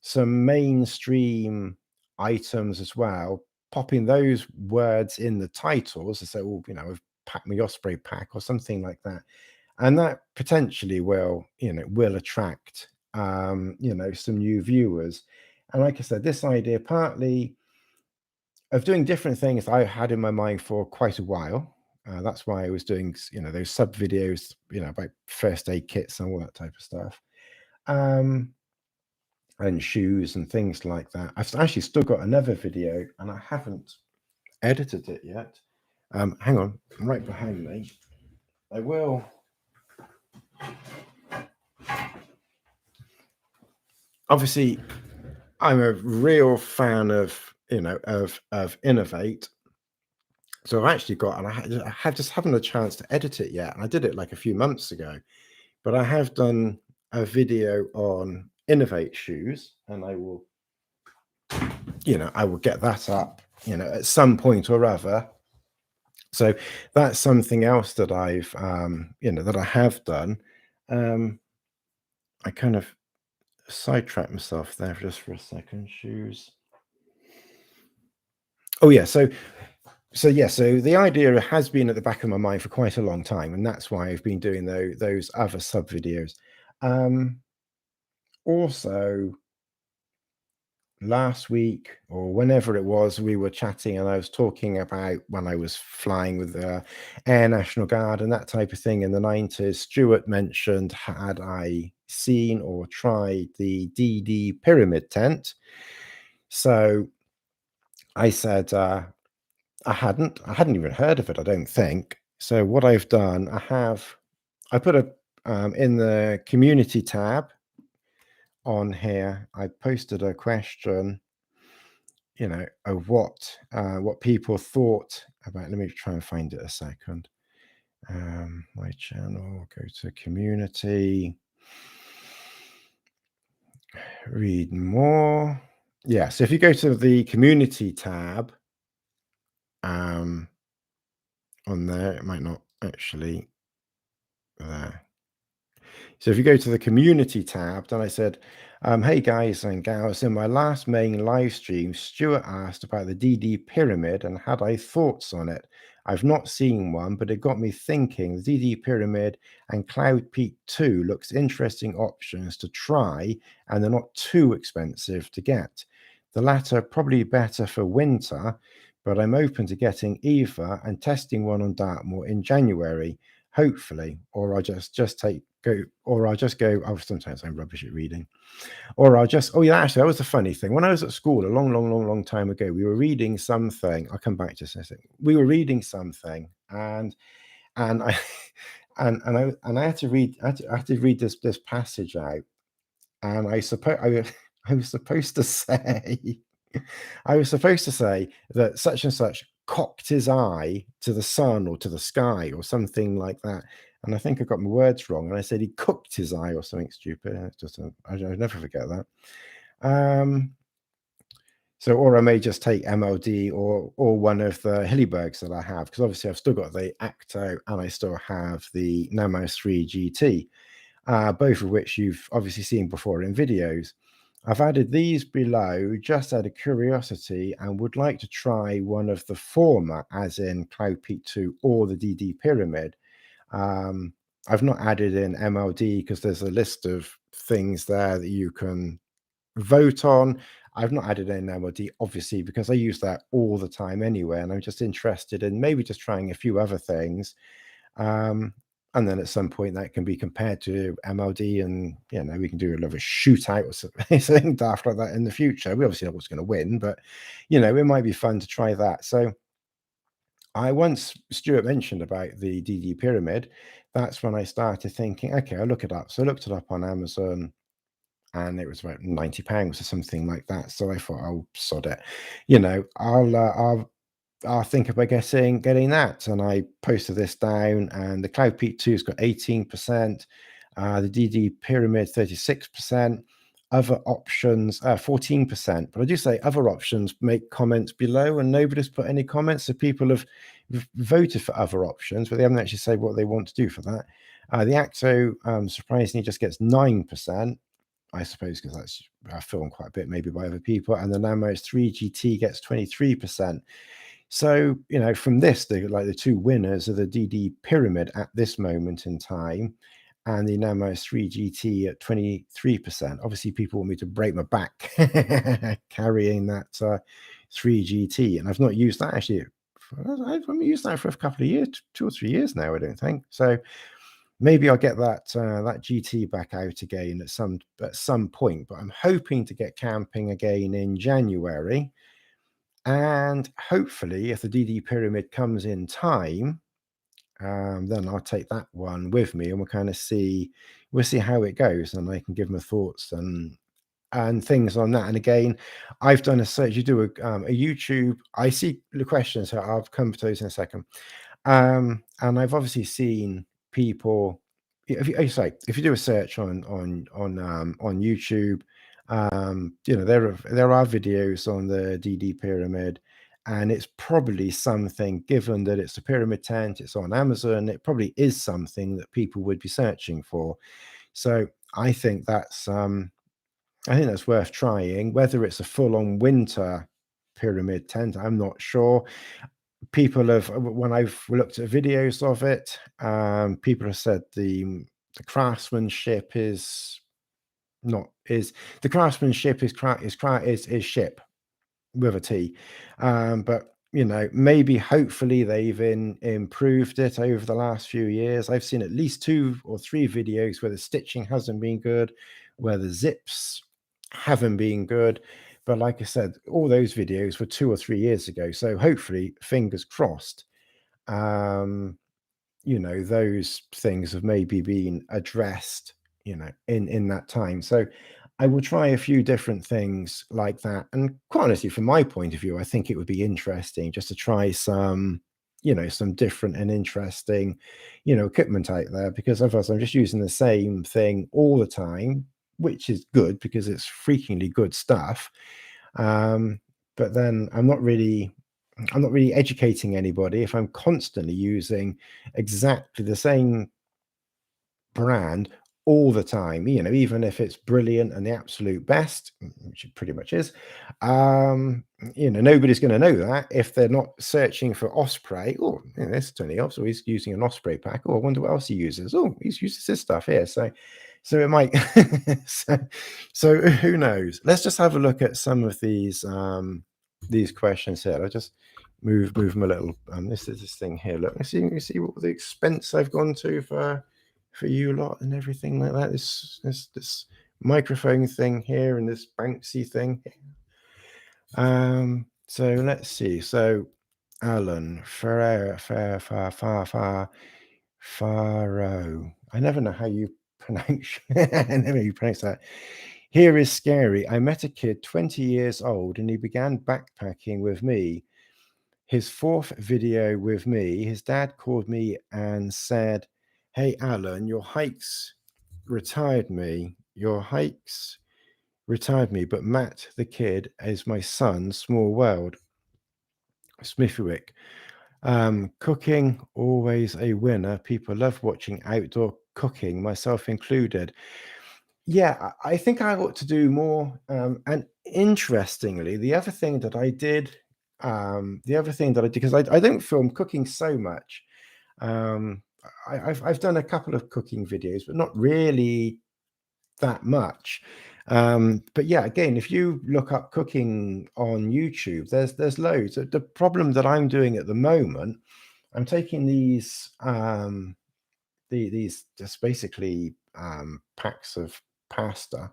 some mainstream items as well, popping those words in the titles to say, oh, I've packed my Osprey pack or something like that, and that potentially will attract some new viewers. And like I said, this idea partly of doing different things I had in my mind for quite a while. That's why I was doing those sub videos about first aid kits and all that type of stuff, and shoes and things like that. I've actually still got another video and I haven't edited it yet. Hang on, right behind me. I will. Obviously, I'm a real fan of of Innovate. So I've actually got, and I have just haven't a chance to edit it yet. And I did it like a few months ago, but I have done a video on Innovate shoes, and I will get that up at some point or other. So that's something else that I've that I have done. I kind of sidetracked myself there just for a second. Shoes. Oh yeah, so the idea has been at the back of my mind for quite a long time, and that's why I've been doing those other sub videos. Also, last week or whenever it was, we were chatting, and I was talking about when I was flying with the Air National Guard and that type of thing in the 90s. Stuart mentioned, had I seen or tried the DD pyramid tent? So I said, I hadn't even heard of it, I don't think. So what I've done, I put a in the community tab on here, I posted a question, of what people thought about. Let me try and find it a second. My channel, go to community, read more. Yeah, so if you go to the community tab, on there, it might not actually there. So if you go to the community tab, then I said, hey guys and gals, in my last main live stream, Stuart asked about the DD pyramid and had I thoughts on it. I've not seen one, but it got me thinking the DD pyramid and Cloud Peak 2 looks interesting options to try, and they're not too expensive to get. The latter probably better for winter, but I'm open to getting either and testing one on Dartmoor in January, hopefully, or I'll just take go, or I'll just go. Oh, sometimes I'm rubbish at reading, or I'll just. Oh yeah, actually, that was the funny thing. When I was at school a long time ago, we were reading something. I'll come back to this. We were reading something, and I and I had to read. I had to read this passage out, and I was supposed to say. I was supposed to say that such and such cocked his eye to the sun or to the sky or something like that. And I think I got my words wrong. And I said he cooked his eye or something stupid. And it's just, I'll never forget that. So, or I may just take MLD or one of the Hillybergs that I have, because obviously I've still got the Acto and I still have the Namos 3 GT, both of which you've obviously seen before in videos. I've added these below just out of curiosity and would like to try one of the former, as in Cloud Peak 2 or the DD Pyramid. I've not added in MLD because there's a list of things there that you can vote on. I've not added in MLD, obviously, because I use that all the time anyway, and I'm just interested in maybe just trying a few other things. And then at some point that can be compared to MLD, and we can do another shootout or something daft like that in the future. We obviously know what's going to win, but it might be fun to try that. So once Stuart mentioned about the DD Pyramid, that's when I started thinking, okay, I'll look it up. So I looked it up on Amazon, and it was about £90 or something like that. So I thought, I'll sod it. I'll think about getting that. And I posted this down, and the Cloud Peak 2's got 18%, the DD Pyramid 36%, other options 14%. But I do say other options, make comments below, and nobody's put any comments. So people have voted for other options, but they haven't actually said what they want to do for that. The Acto surprisingly just gets 9%. I suppose because that's filmed quite a bit, maybe by other people, and the Namos 3 GT gets 23%. So from this, the two winners are the DD Pyramid at this moment in time, and the Namos 3 GT at 23%. Obviously, people want me to break my back carrying that 3 GT, and I've not used that actually. I haven't used that for a couple of years, 2 or 3 years now, I don't think. So maybe I'll get that GT back out again at some point, but I'm hoping to get camping again in January. And hopefully, if the DD Pyramid comes in time, then I'll take that one with me, and we'll see how it goes, and I can give my thoughts and things on that. And again, I've done a search. You do a YouTube. I see the questions, so I'll come to those in a second. And I've obviously seen people. If you do a search on YouTube, there are videos on the DD Pyramid, and it's probably something. Given that it's a pyramid tent, it's on Amazon. It probably is something that people would be searching for. So I think that's worth trying. Whether it's a full-on winter pyramid tent, I'm not sure. People have, when I've looked at videos of it, people have said the craftsmanship is ship with a T. But maybe hopefully they've improved it over the last few years. I've seen at least 2 or 3 videos where the stitching hasn't been good, where the zips haven't been good. But like I said, all those videos were 2 or 3 years ago. So hopefully, fingers crossed, those things have maybe been addressed, in that time. So I will try a few different things like that. And quite honestly, from my point of view, I think it would be interesting just to try some some different and interesting, equipment out there, because otherwise I'm just using the same thing all the time, which is good because it's freakingly good stuff. But then I'm not really educating anybody if I'm constantly using exactly the same brand all the time, even if it's brilliant and the absolute best, which it pretty much is. Nobody's going to know that if they're not searching for Osprey. Oh, this Tony Ops, or he's using an Osprey pack. Oh, I wonder what else he uses. Oh, he uses this stuff here. So it might. so who knows? Let's just have a look at some of these questions here. I'll just move them a little. This is this thing here. Look, you see what the expense I've gone to for you lot and everything like that. This microphone thing here and this Banksy thing. So let's see. So Alan Faro. I never know how you pronounce. I never know you pronounce that. Here is scary. I met a kid 20 years old and he began backpacking with me. His fourth video with me, his dad called me and said, "Hey, Alan, your hikes retired me. Your hikes retired me, but Matt, the kid, is my son, small world." Smithywick. Cooking, always a winner. People love watching outdoor cooking, myself included. Yeah, I think I ought to do more. And interestingly, the other thing that I did, because I don't film cooking so much. I've done a couple of cooking videos, but not really that much. But yeah, again, if you look up cooking on YouTube, there's loads. The problem that I'm doing at the moment, I'm taking these just basically packs of pasta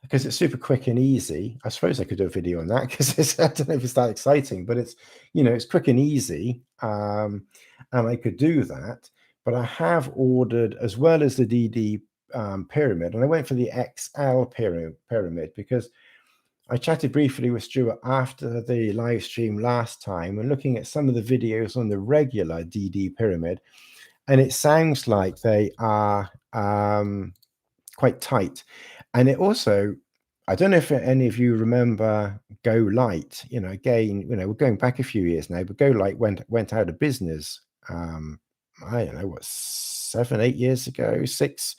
because it's super quick and easy. I suppose I could do a video on that because I don't know if it's that exciting, but it's quick and easy, and I could do that. But I have ordered, as well as the DD pyramid, and I went for the XL pyramid because I chatted briefly with Stuart after the live stream last time and looking at some of the videos on the regular DD pyramid, and it sounds like they are quite tight. And it also, I don't know if any of you remember Go Light. Again, we're going back a few years now, but Go Light went out of business. I don't know what, 7-8 years ago, 6.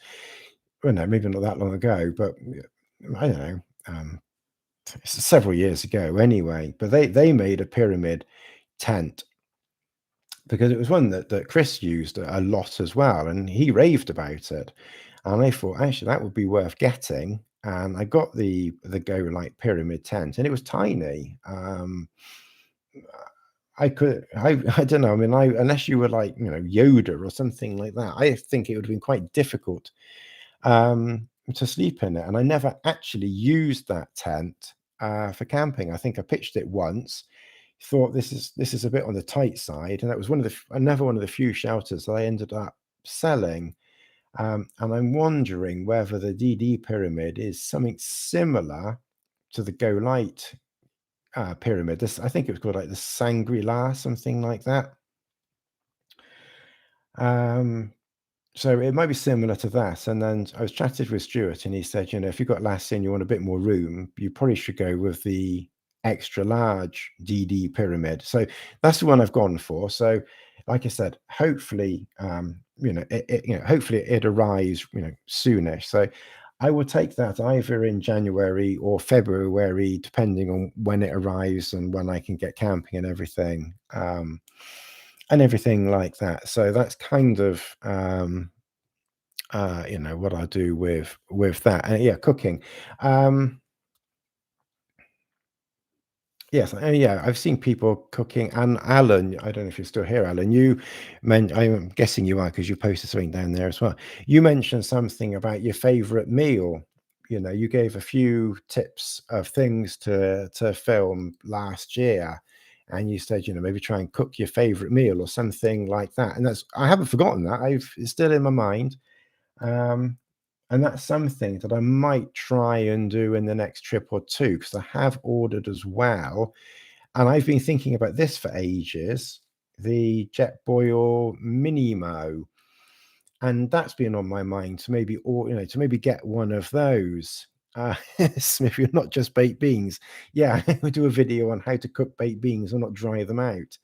Well, no, maybe not that long ago, but I don't know, several years ago anyway. But they made a pyramid tent because it was one that Chris used a lot as well, and he raved about it. And I thought, actually, that would be worth getting. And I got the Go Light pyramid tent, and it was tiny. I don't know. I mean, unless you were like Yoda or something like that, I think it would have been quite difficult to sleep in it. And I never actually used that tent for camping. I think I pitched it once, thought this is a bit on the tight side, and that was another one of the few shelters that I ended up selling. And I'm wondering whether the DD pyramid is something similar to the Go Light pyramid. I think it was called like the Shangri-La, something like that. So it might be similar to that. And then I was chatting with Stuart, and he said, if you've got last in, you want a bit more room, you probably should go with the extra large DD pyramid. So that's the one I've gone for. So, like I said, hopefully, hopefully it arrives, soonish. So I will take that either in January or February, depending on when it arrives and when I can get camping and everything. And everything like that. So that's kind of what I do with that. And yeah, cooking. Yes, yeah, I've seen people cooking. And Alan, I don't know if you're still here, Alan. I'm guessing you are because you posted something down there as well. You mentioned something about your favorite meal. You gave a few tips of things to film last year, and you said, maybe try and cook your favorite meal or something like that. And I haven't forgotten that. It's still in my mind. And that's something that I might try and do in the next trip or two, because I have ordered as well. And I've been thinking about this for ages. the Jetboil Minimo, and that's been on my mind to maybe, or to maybe get one of those. If you're not just baked beans, yeah, we'll do a video on how to cook baked beans and not dry them out.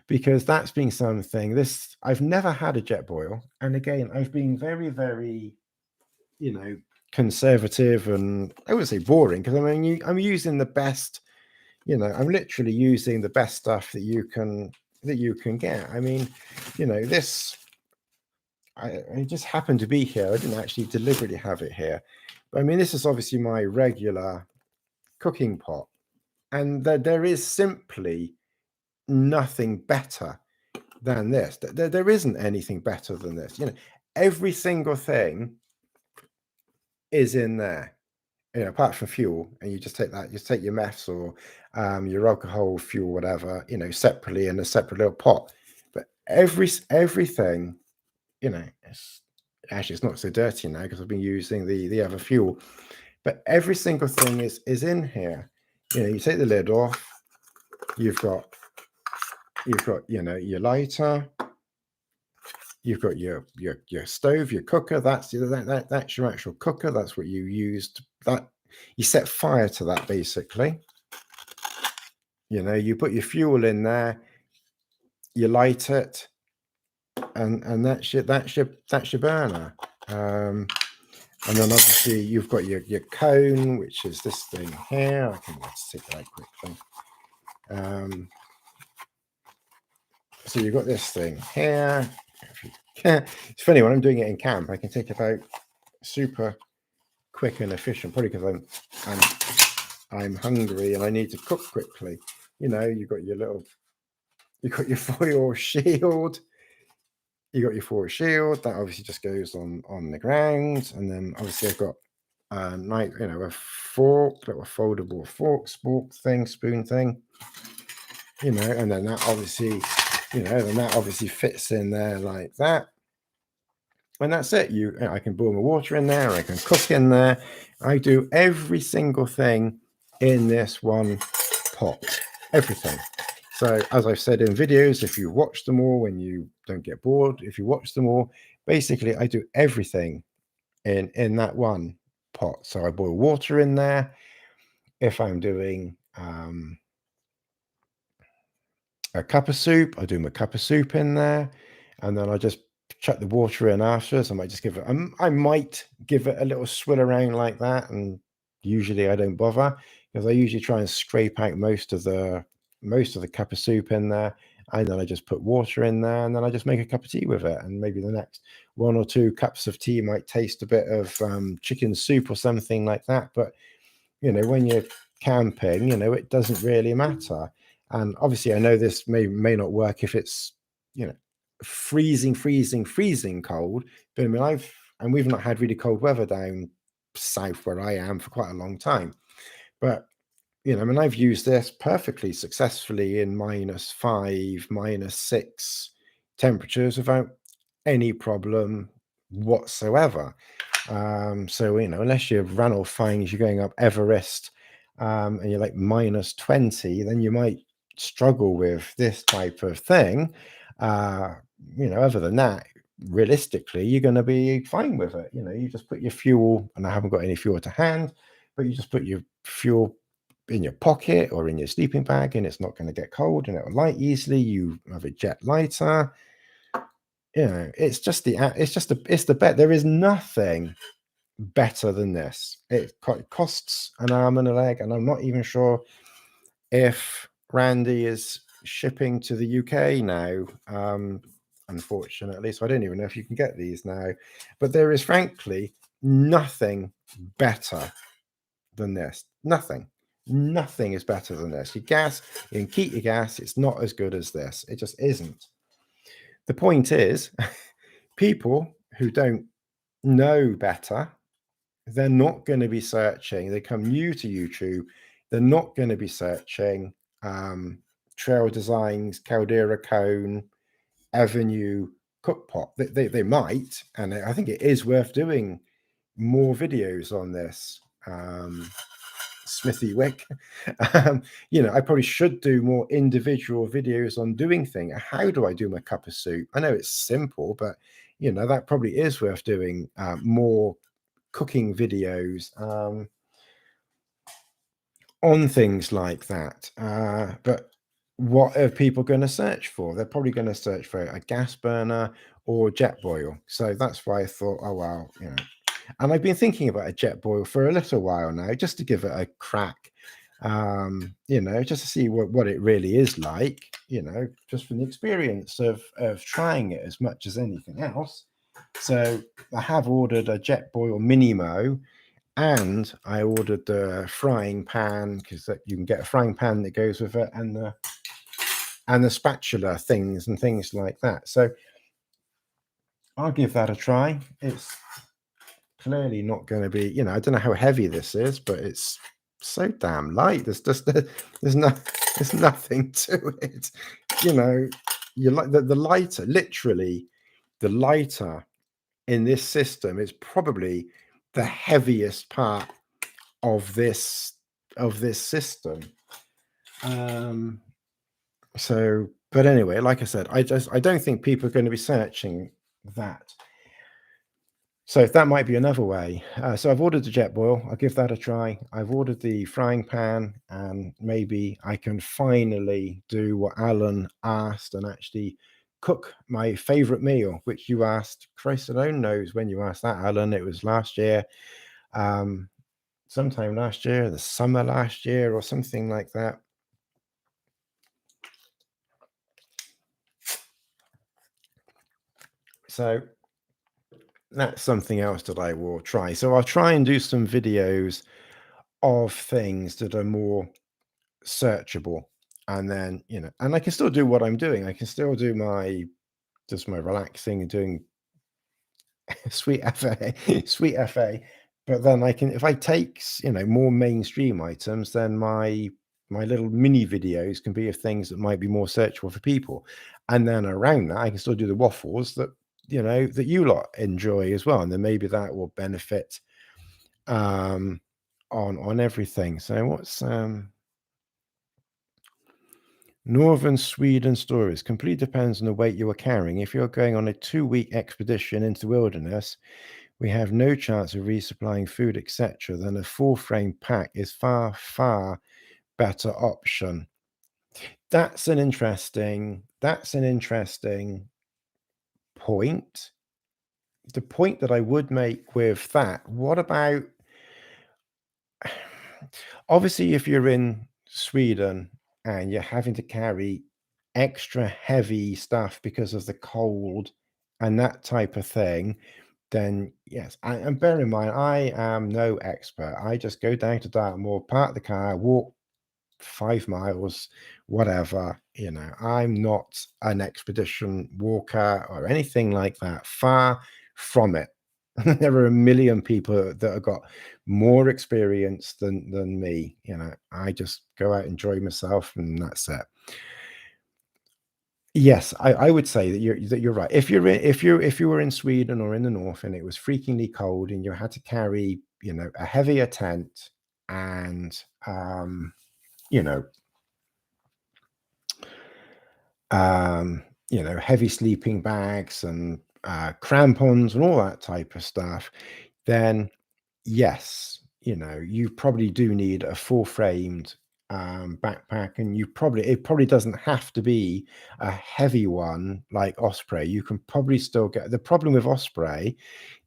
Because that's been something. I've never had a Jetboil, and again, I've been very, very, conservative, and I would say boring, because I'm using the best. I'm literally using the best stuff that you can get. This. I just happened to be here. I didn't actually deliberately have it here. But this is obviously my regular cooking pot, and there is simply nothing better than this. There isn't anything better than this. Every single thing is in there. Apart from fuel, and you just take that. You take your meths or your alcohol, fuel, whatever. Separately in a separate little pot. But everything. It's not so dirty now because I've been using the other fuel, but every single thing is in here. You take the lid off, you've got your lighter, you've got your stove, your cooker. That's your actual cooker. That's what you used. That you set fire to that, basically. You put your fuel in there, you light it, and that's your burner. And then obviously you've got your cone, which is this thing here. I can just take that quickly. So you've got this thing here. It's funny, when I'm doing it in camp, I can take it out super quick and efficient, probably because I'm hungry and I need to cook quickly. You've got your foil shield. You got your foil shield that obviously just goes on the ground, and then obviously I've got a fork, little foldable fork, spoon thing, and then that obviously fits in there like that, and that's it. I can boil my water in there, I can cook in there. I do every single thing in this one pot, everything. So as I've said in videos, if you watch them all when you don't get bored, if you watch them all, basically I do everything in that one pot. So I boil water in there. If I'm doing a cup of soup, I do my cup of soup in there, and then I just chuck the water in afterwards. I might just give it a little swill around like that, and usually I don't bother because I usually try and scrape out most of the cup of soup in there, and then I just put water in there, and then I just make a cup of tea with it, and maybe the next 1 or 2 cups of tea might taste a bit of chicken soup or something like that. But when you're camping, it doesn't really matter. And obviously I know this may not work if it's freezing cold, but we've not had really cold weather down south where I am for quite a long time. But I've used this perfectly successfully in -5, -6 temperatures without any problem whatsoever. So unless you're Ranulph Fiennes, you're going up Everest, and you're like -20, then you might struggle with this type of thing. Other than that, realistically, you're going to be fine with it. You just put your fuel, and I haven't got any fuel to hand, but you just put your fuel in your pocket or in your sleeping bag, and it's not going to get cold, and it'll light easily. You have a jet lighter. It's the bet. There is nothing better than this. It costs an arm and a leg, and I'm not even sure if Randy is shipping to the UK now, unfortunately. So I don't even know if you can get these now, but there is frankly nothing better than this. Nothing is better than this. You can keep your gas. It's not as good as this. It just isn't. The point is, people who don't know better, they're not going to be searching. They come new to YouTube. They're not going to be searching trail designs, caldera cone, avenue, cookpot. They might, and I think it is worth doing more videos on this. smithy wick. You know, I probably should do more individual videos on doing things. How do I do my cup of soup? I know it's simple, but you know, that probably is worth doing more cooking videos on things like that. But what are people going to search for? They're probably going to search for a gas burner or jet boil. So that's why I thought, oh, well, you know. And I've been thinking about a jet boil for a little while now, just to give it a crack, you know, just to see what it really is like, you know, just from the experience of trying it as much as anything else. So I have ordered a jet boil Minimo, and I ordered the frying pan, because you can get a frying pan that goes with it, and the spatula things and things like that. So I'll give that a try. It's clearly not going to be, you know, I don't know how heavy this is, but it's so damn light. There's nothing to it. You know, you like the lighter, literally the lighter in this system is probably the heaviest part of this system. So, but anyway, like I said, I don't think people are going to be searching that. So that might be another way. So I've ordered the jet boil. I'll give that a try. I've ordered the frying pan, and maybe I can finally do what Alan asked and actually cook my favorite meal, which you asked. Christ alone knows when you asked that, Alan. It was last year, sometime last year, the summer last year, or something like that. So that's something else that I will try. So I'll try and do some videos of things that are more searchable, and then, you know, and I can still do what I'm doing. I can still do my relaxing and doing sweet FA, but then I can, if I take, you know, more mainstream items, then my little mini videos can be of things that might be more searchable for people, and then around that I can still do the waffles that, you know, that you lot enjoy as well, and then maybe that will benefit on everything. So what's Northern Sweden stories completely depends on the weight you are carrying. If you're going on a 2-week expedition into the wilderness, we have no chance of resupplying food, etc. Then a full frame pack is far better option. That's an interesting point. The point that I would make with that, what about, obviously, if you're in Sweden and you're having to carry extra heavy stuff because of the cold and that type of thing, then yes. And bear in mind, I am no expert. I just go down to Dartmoor, park the car, walk 5 miles, whatever. You know, I'm not an expedition walker or anything like that. Far from it. There are a million people that have got more experience than me. You know, I just go out, enjoy myself, and that's it. Yes, I would say that you're right. If you were in Sweden or in the north and it was freakingly cold and you had to carry, you know, a heavier tent and you know, you know, heavy sleeping bags and crampons and all that type of stuff, then yes, you know, you probably do need a full framed backpack, and it probably doesn't have to be a heavy one like Osprey. You can probably still get, the problem with Osprey,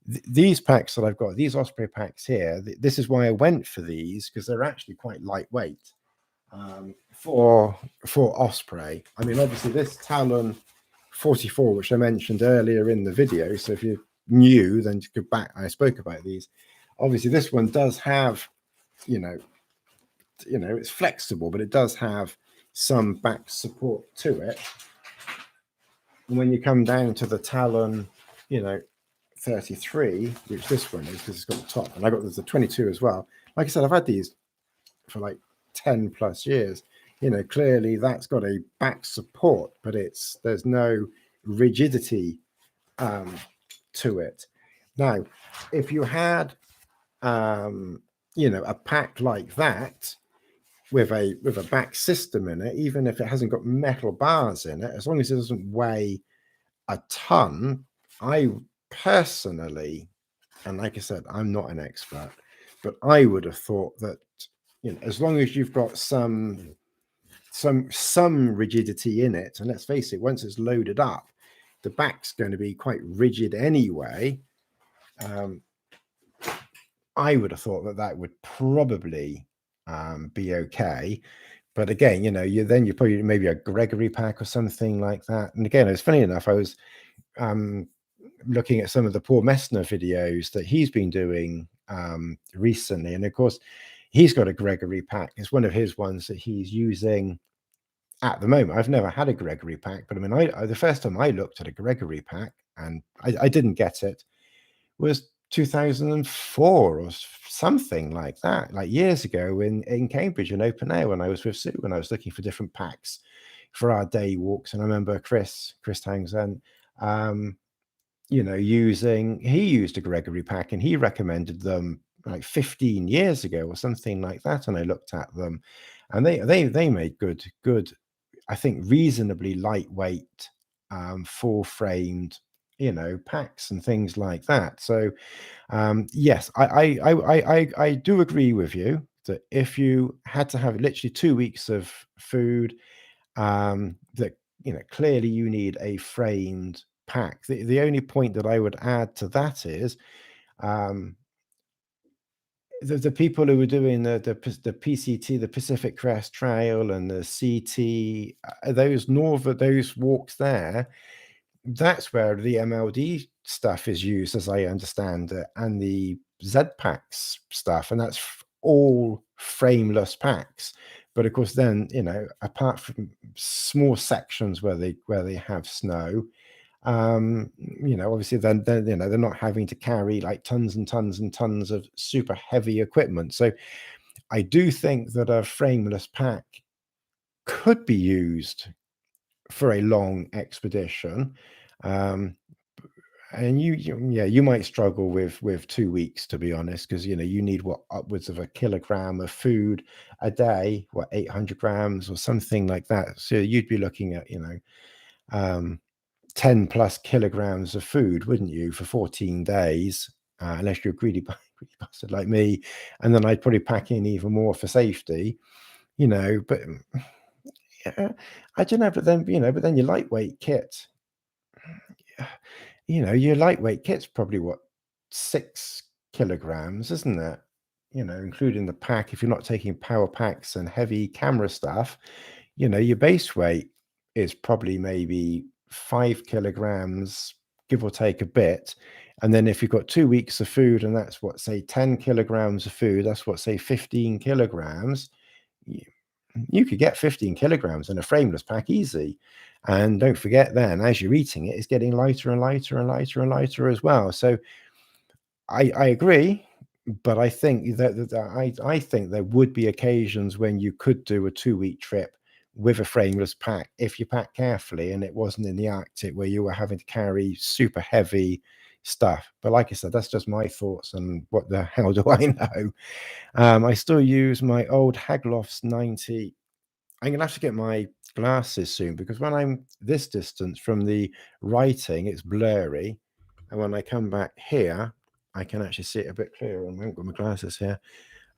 these packs that I've got, these Osprey packs here, this is why I went for these, because they're actually quite lightweight for Osprey. I mean, obviously this Talon 44, which I mentioned earlier in the video, so if you're new, then go back, I spoke about these. Obviously this one does have, you know, it's flexible, but it does have some back support to it. And when you come down to the Talon, you know, 33, which this one is, because it's got the top, and I got the 22 as well. Like I said, I've had these for like 10 plus years. You know, clearly that's got a back support, but there's no rigidity to it. Now, if you had a pack like that with a back system in it, even if it hasn't got metal bars in it, as long as it doesn't weigh a ton, I personally, and like I said, I'm not an expert, but I would have thought that, as long as you've got some rigidity in it, and let's face it, once it's loaded up, the back's going to be quite rigid anyway. I would have thought that would probably be okay. But again, you probably maybe a Gregory pack or something like that. And again, it's funny enough, I was looking at some of the Paul Messner videos that he's been doing recently. And of course, he's got a Gregory pack. It's one of his ones that he's using at the moment. I've never had a Gregory pack, but I mean, the first time I looked at a Gregory pack, and I didn't get it, was 2004 or something like that, like years ago in Cambridge in open air when I was with Sue, when I was looking for different packs for our day walks. And I remember Chris Townsend, he used a Gregory pack, and he recommended them like 15 years ago or something like that. And I looked at them, and they made good, I think reasonably lightweight, full framed, packs and things like that. So yes, I do agree with you that if you had to have literally 2 weeks of food, that clearly you need a framed pack. The only point that I would add to that is the people who were doing the PCT, the Pacific Crest Trail, and the CT, those walks there, that's where the MLD stuff is used, as I understand it, and the Z-Packs stuff, and that's all frameless packs. But of course, then apart from small sections where they have snow, obviously then they're not having to carry like tons and tons and tons of super heavy equipment. So I do think that a frameless pack could be used for a long expedition. And you might struggle with 2 weeks, to be honest, because you need upwards of a kilogram of food a day, 800 grams or something like that. So you'd be looking at 10 plus kilograms of food, wouldn't you, for 14 days, unless you're a greedy bastard like me. And then I'd probably pack in even more for safety, but I don't know. But then your lightweight kit, your lightweight kit's probably 6 kilograms, isn't it? Including the pack. If you're not taking power packs and heavy camera stuff, your base weight is probably maybe 5 kilograms, give or take a bit. And then if you've got 2 weeks of food, and that's say 10 kilograms of food, that's say 15 kilograms. You could get 15 kilograms in a frameless pack easy. And don't forget, then as you're eating it, it's getting lighter and lighter and lighter and lighter as well. So I agree, but I think that I think there would be occasions when you could do a 2-week trip with a frameless pack if you pack carefully and it wasn't in the Arctic where you were having to carry super heavy stuff. But like I said, that's just my thoughts, and what the hell do I know? I still use my old Haglofs 90. I'm gonna have to get my glasses soon, because when I'm this distance from the writing, it's blurry, and when I come back here, I can actually see it a bit clearer. I haven't got my glasses here.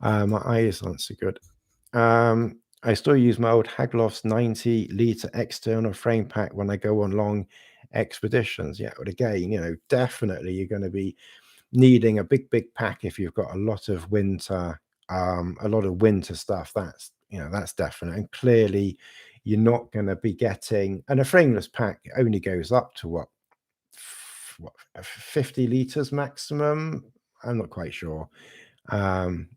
My eyes aren't so good. I still use my old Haglofs 90-liter external frame pack when I go on long expeditions. Yeah, but again, definitely you're going to be needing a big pack if you've got a lot of winter stuff. That's definite. And clearly you're not going to be getting, and a frameless pack only goes up to what 50 liters maximum. I'm not quite sure. And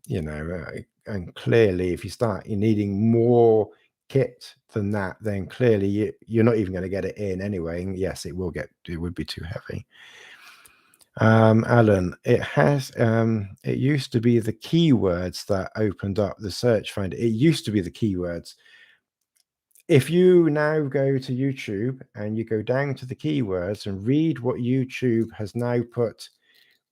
clearly if you start needing more kit than that, then clearly you're not even going to get it in anyway. And yes, it would be too heavy. Alan, it used to be the keywords that opened up the search finder. It used to be the keywords. If you now go to YouTube and you go down to the keywords and read what YouTube has now put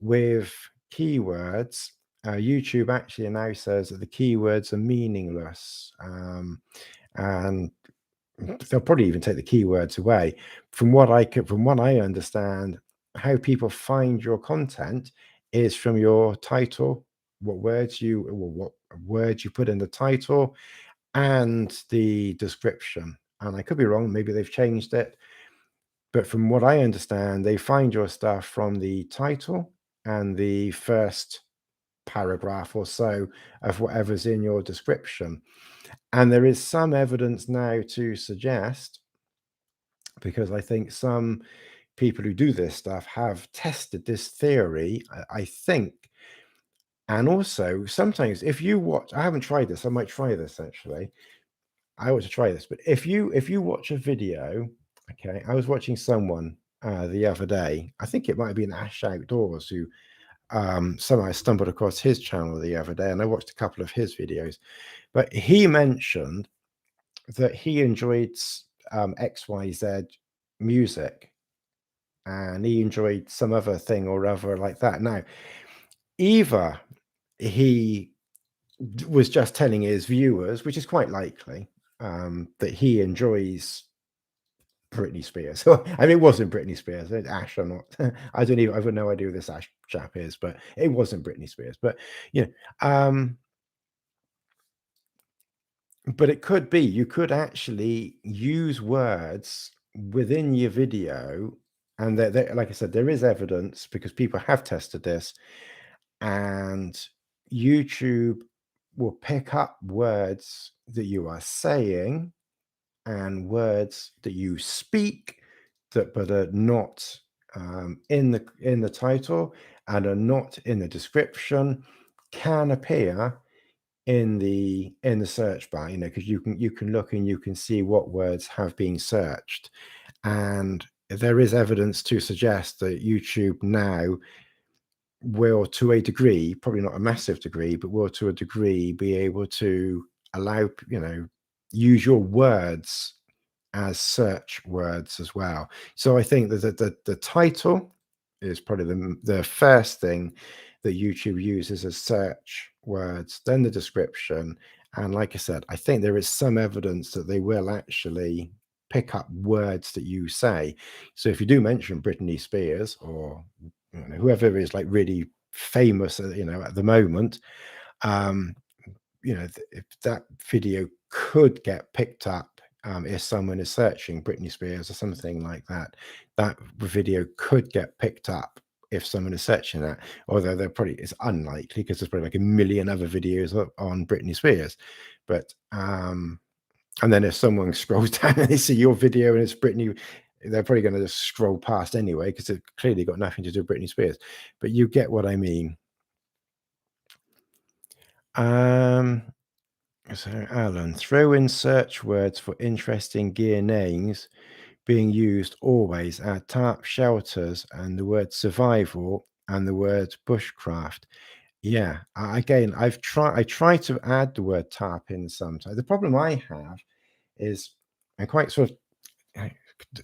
with keywords, YouTube actually now says that the keywords are meaningless, and they'll probably even take the keywords away. From what I understand, how people find your content is from your title, what words you put in the title, and the description. And I could be wrong, maybe they've changed it, but from what I understand, they find your stuff from the title and the first paragraph or so of whatever's in your description. And there is some evidence now to suggest, because I think some people who do this stuff have tested this theory, I think. And also, sometimes if you watch, I haven't tried this, I might try this actually. I ought to try this, but if you watch a video, okay, I was watching someone the other day. I think it might have been Ash Outdoors who somehow I stumbled across his channel the other day, and I watched a couple of his videos. But he mentioned that he enjoyed XYZ music, and he enjoyed some other thing or other like that. Now, either he was just telling his viewers, which is quite likely, that he enjoys Britney Spears. I mean, it wasn't Britney Spears. Ash, I'm not. I don't even. I have no idea who this Ash chap is, but it wasn't Britney Spears. But you know, but it could be. You could actually use words within your video, and like I said, there is evidence because people have tested this, and YouTube will pick up words that you are saying and words that you speak but are not in the title and are not in the description, can appear in the search bar, because you can look and you can see what words have been searched. And there is evidence to suggest that YouTube now will, to a degree, probably not a massive degree, but will to a degree be able to allow, use your words as search words as well. So I think that the title is probably the first thing that YouTube uses as search words, then the description. And like I said, I think there is some evidence that they will actually pick up words that you say. So if you do mention Britney Spears or whoever is like really famous, at the moment, um, if that video could get picked up, if someone is searching Britney Spears or something like that, that video could get picked up if someone is searching that. Although it's unlikely because there's probably like a million other videos on Britney Spears. But and then if someone scrolls down and they see your video and it's Britney, they're probably going to just scroll past anyway because it clearly got nothing to do with Britney Spears. But you get what I mean. So, Alan, throw in search words for interesting gear names being used always at tarp shelters and the word survival and the word bushcraft. Yeah, again, I try to add the word tarp in sometimes. The problem I have is I'm quite sort of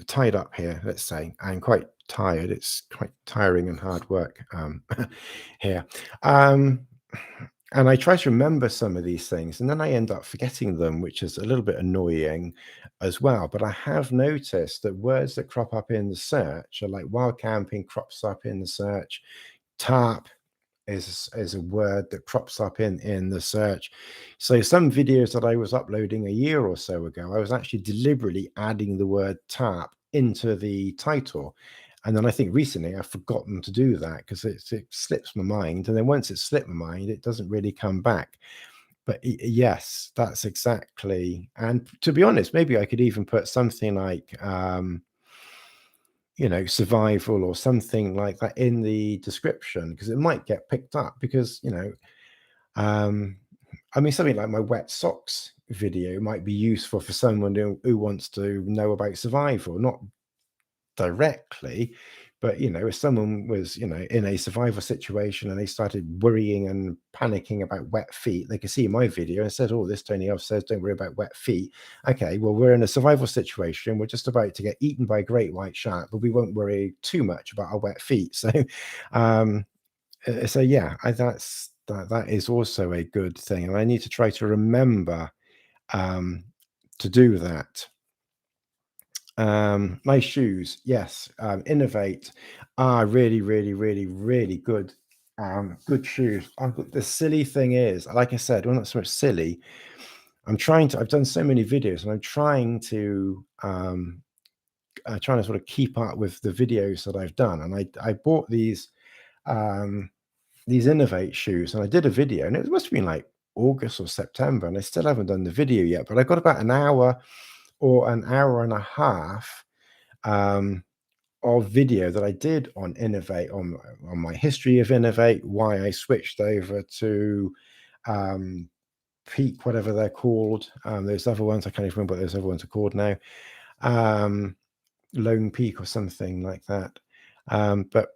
tied up here, let's say. I'm quite tired. It's quite tiring and hard work here. And I try to remember some of these things, and then I end up forgetting them, which is a little bit annoying as well. But I have noticed that words that crop up in the search are like wild camping crops up in the search, tarp is a word that crops up in the search. So some videos that I was uploading a year or so ago, I was actually deliberately adding the word tarp into the title. And then I think recently I've forgotten to do that because it slips my mind. And then once it slipped my mind, it doesn't really come back. But yes, that's exactly. And to be honest, maybe I could even put something like, survival or something like that in the description because it might get picked up because, I mean, something like my wet socks video might be useful for someone who wants to know about survival, not directly, but if someone was in a survival situation and they started worrying and panicking about wet feet, they could see my video and said, oh, this Tony Elf says don't worry about wet feet. Okay, well, we're in a survival situation, we're just about to get eaten by a great white shark, but we won't worry too much about our wet feet. So yeah, that's that is also a good thing, and I need to try to remember to do that. Nice shoes, yes. Innovate are really, really, really, really good. Good shoes. The silly thing is, like I said, well, not so much silly. I've done so many videos, and I'm trying to sort of keep up with the videos that I've done. And I bought these Innovate shoes, and I did a video, and it must have been like August or September, and I still haven't done the video yet. But I got about an hour or an hour and a half of video that I did on Innovate, on my history of Innovate, why I switched over to Peak, whatever they're called. Those other ones, I can't even remember what those other ones are called now. Lone Peak or something like that. But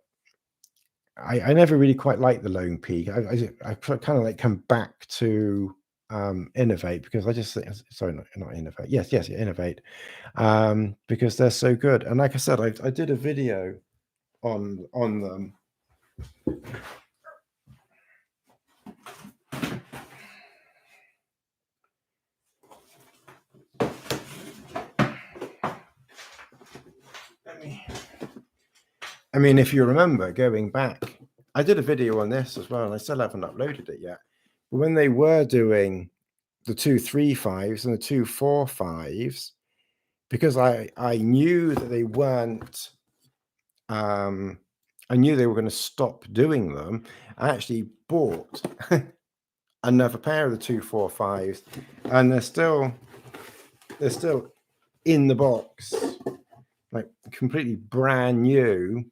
I never really quite liked the Lone Peak. I kind of like come back to Innovate, because I just think, sorry, not Innovate. Yes, yeah, Innovate, because they're so good. And like I said, I did a video on them. I mean, if you remember going back, I did a video on this as well, and I still haven't uploaded it yet. But when they were doing the 235s and the 245s, because I knew that they weren't, I knew they were going to stop doing them. I actually bought another pair of the 245s, and they're still in the box, like completely brand new,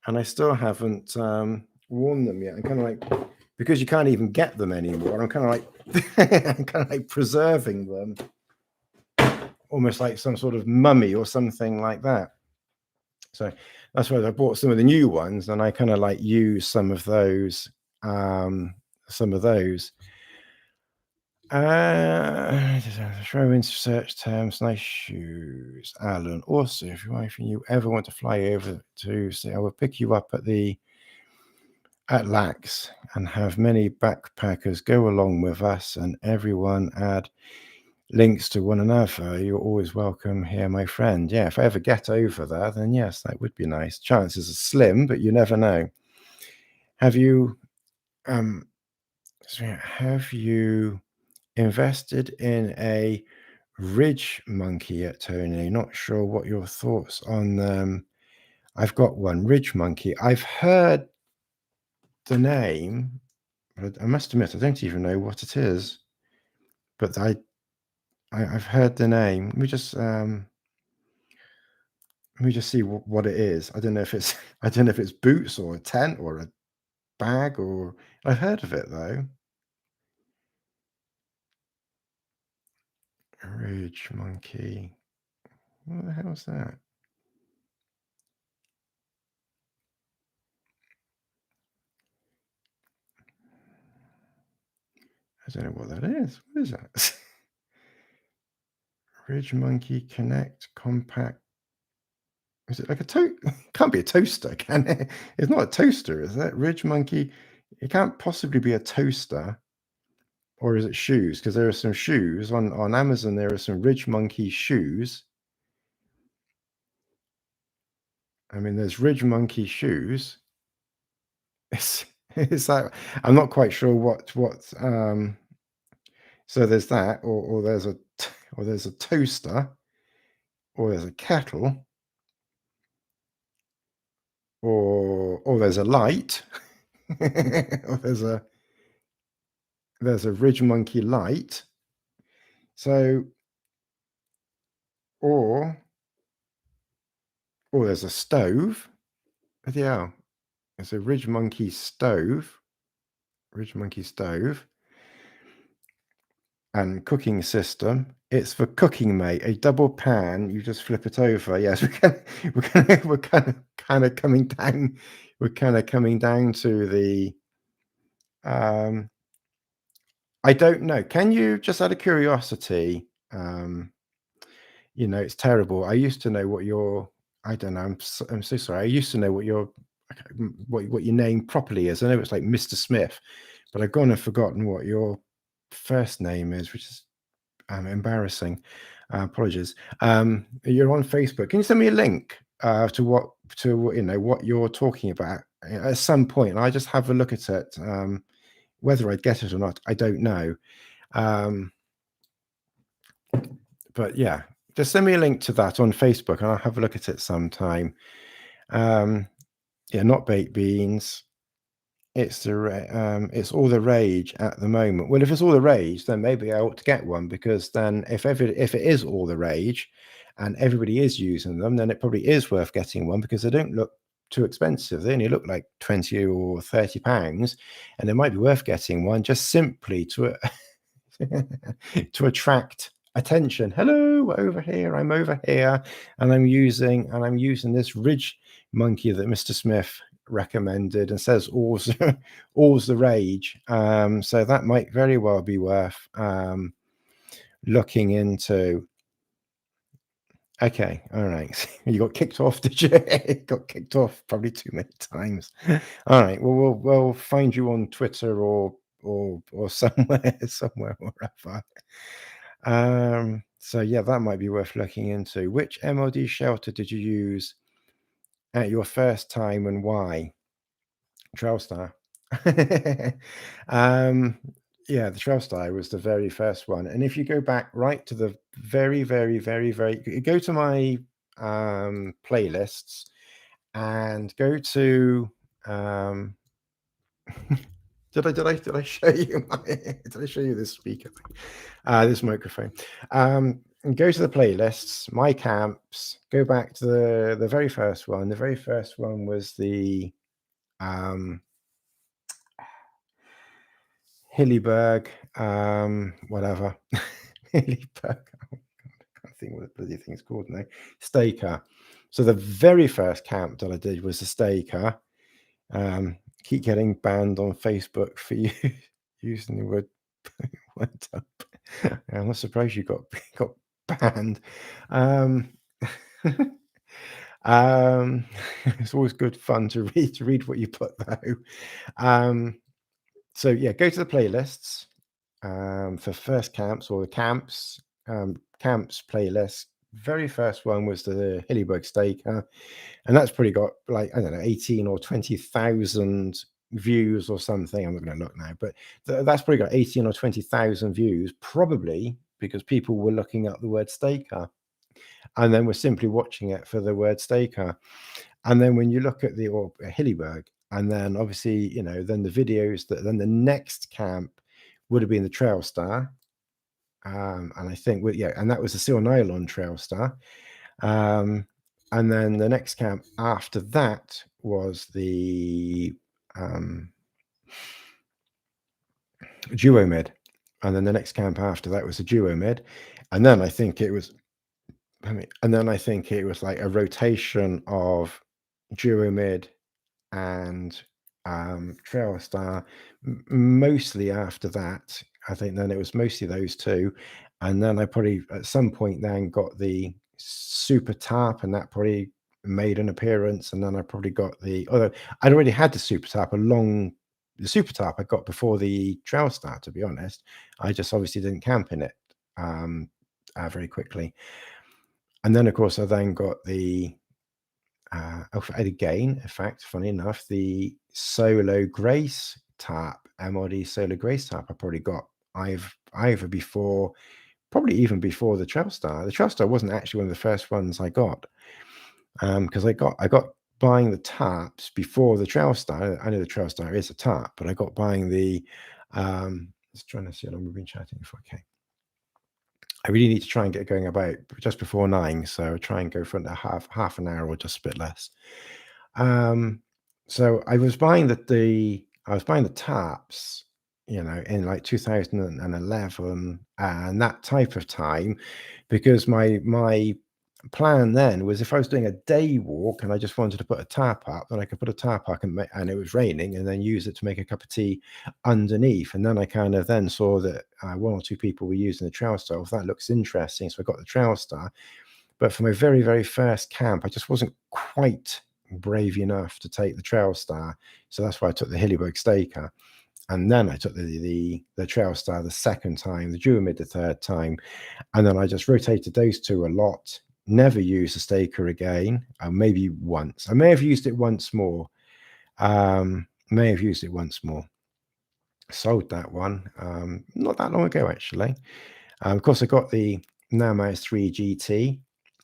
and I still haven't worn them yet. I'm kind of like, because you can't even get them anymore, I'm kind of like preserving them, almost like some sort of mummy or something like that. So that's why I bought some of the new ones, and I kind of like use some of those. Throw in search terms, nice shoes. Alan, also, if you ever want to fly over to, say, I will pick you up at Lax and have many backpackers go along with us, and everyone add links to one another. You're always welcome here, my friend. Yeah, if I ever get over there, then yes, that would be nice. Chances are slim, but you never know. Have you invested in a Ridge Monkey yet, Tony? Not sure what your thoughts on them. I've got one, Ridge Monkey. I've heard the name, but I must admit I don't even know what it is. But I've heard the name. Let me just see what it is. I don't know if it's boots or a tent or a bag, or I've heard of it though. Ridge Monkey. What the hell is that? I don't know what that is. What is that? Ridge Monkey Connect Compact. Is it like a Can't be a toaster, can it? It's not a toaster, is it? Ridge Monkey. It can't possibly be a toaster. Or is it shoes? Because there are some shoes on Amazon. There are some Ridge Monkey shoes. I mean, there's Ridge Monkey shoes. It's like, I'm not quite sure what. So there's that, or there's a toaster, or there's a kettle, or there's a light, or there's a Ridge Monkey light. So, or there's a stove. Yeah, it's a Ridge Monkey stove. And cooking system. It's for cooking, mate. A double pan. You just flip it over. Yes, we're kind of coming down. We're kind of coming down to the. I don't know. Can you, just out of curiosity? It's terrible. I used to know what your. I don't know. I'm so sorry. I used to know what your. I what your name properly is. I know it's like Mr. Smith, but I've gone and forgotten what your first name is, which is embarrassing. Apologies. You're on Facebook. Can you send me a link to what you're talking about at some point? And I just have a look at it. Whether I'd get it or not, I don't know. But yeah, just send me a link to that on Facebook, and I'll have a look at it sometime. Yeah, not baked beans. It's all the rage at the moment. Well, if it's all the rage, then maybe I ought to get one, because then if it is all the rage and everybody is using them, then it probably is worth getting one, because they don't look too expensive. They only look like 20 or 30 pounds, and it might be worth getting one just simply to to attract attention. Hello, over here. I'm over here, and I'm using this Ridge monkey that Mr. Smith recommended and says all's the rage. So that might very well be worth looking into. Okay, all right. You got kicked off, did you? Got kicked off probably too many times. All right. Well, we'll find you on Twitter or somewhere wherever. So yeah, that might be worth looking into. Which MLD shelter did you use at your first time, and why? TrailStar. Yeah, the TrailStar was the very first one. And if you go back right to the very go to my playlists and go to did I show you did I show you this speaker thing? This microphone. And go to the playlists, my camps, go back to the very first one. The very first one was the Hillyberg, whatever. Hillyberg. I can't think what the bloody thing's called now. Staker. So the very first camp that I did was the Staker. Keep getting banned on Facebook for you using the word up. I'm not surprised you got banned. It's always good fun to read what you put though. So yeah, go to the playlists for first camps or the camps playlist. Very first one was the Hillyberg Staker, and that's probably got like, I don't know, 18 or 20,000 views or something. I'm not going to look now, but that's probably got 18 or 20,000 views, probably because people were looking up the word Staker and then we're simply watching it for the word Staker. And then when you look at the Hillyberg, and then obviously, then the videos then the next camp would have been the TrailStar. And I think, and that was the Seal Nylon TrailStar. And then the next camp after that was the DuoMid. And then the next camp after that was the DuoMid. And then I think it was like a rotation of DuoMid and TrailStar. Mostly after that, I think then it was mostly those two, and then I probably at some point then got the Super Tarp, and that probably made an appearance. And then I probably got although I'd already had the Super Tarp the Super Tarp I got before the TrailStar, to be honest. I just obviously didn't camp in it very quickly. And then of course I then got the again, in fact, funny enough, the Solo Grace Tarp, MLD Solo Grace Tarp, I probably got either before, probably even before the TrailStar. The TrailStar wasn't actually one of the first ones I got, because I got buying the tarps before the TrailStar. I know the TrailStar is a tarp, but I got buying the just trying to see how long we've been chatting for. Okay, I really need to try and get going about just before 9, so I'll try and go for half an hour or just a bit less. So I was buying the tarps, in like 2011 and that type of time, because my plan then was, if I was doing a day walk and I just wanted to put a tarp up, then I could put a tarp up and it was raining, and then use it to make a cup of tea underneath. And then I kind of then saw that one or two people were using the TrailStar. If that looks interesting, so I got the TrailStar. But for my very first camp, I just wasn't quite brave enough to take the TrailStar. So that's why I took the Hillyberg Staker. And then I took the TrailStar the second time, the DuoMid the third time. And then I just rotated those two a lot. Never used the Staker again. Maybe once. I may have used it once more. May have used it once more. Sold that one not that long ago, actually. Of course, I got the Namas 3 GT.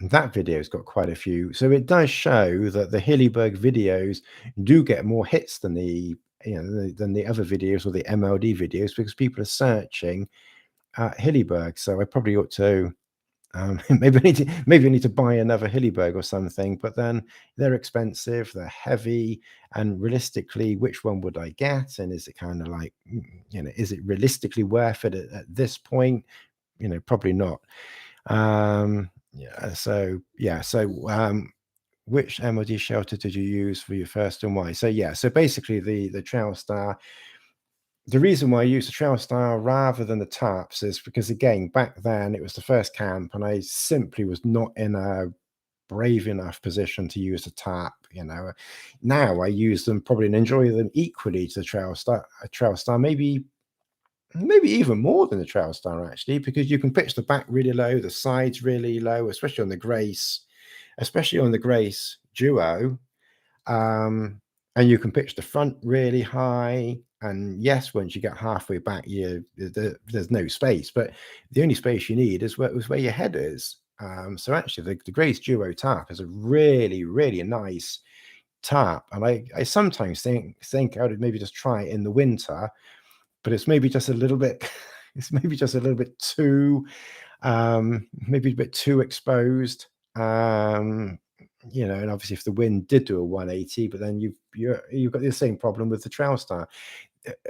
That video's got quite a few. So it does show that the Hillyberg videos do get more hits than the than the other videos or the MLD videos, because people are searching Hillyberg. So I probably ought to maybe I need to buy another Hillyberg or something. But then they're expensive, they're heavy, and realistically, which one would I get? And is it kind of like, is it realistically worth it at this point? Probably not. Which MLD shelter did you use for your first and why? So basically the TrailStar. The reason why I used the TrailStar rather than the tarps is because, again, back then it was the first camp and I simply was not in a brave enough position to use a tarp. Now I use them probably and enjoy them equally to the TrailStar, maybe even more than the TrailStar, actually, because you can pitch the back really low, the sides really low, especially on the Grace Duo. And you can pitch the front really high. And yes, once you get halfway back, there's no space, but the only space you need is where your head is. So actually, the Grace Duo tarp is a really, really nice tarp. And I sometimes think I would maybe just try it in the winter, but it's maybe just a little bit too maybe a bit too exposed. And obviously if the wind did do a 180, but then you've got the same problem with the TrailStar.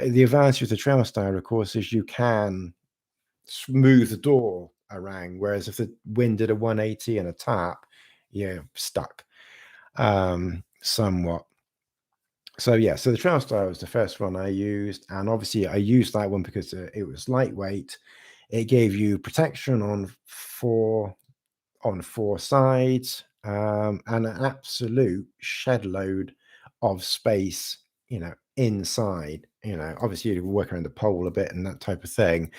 The advantage of the TrailStar, of course, is you can smooth the door around, whereas if the wind did a 180 and a tarp, you're stuck somewhat. So the TrailStar was the first one I used, and obviously I used that one because it was lightweight. It gave you protection on four sides, and an absolute shed load of space, inside. Obviously you work around the pole a bit and that type of thing.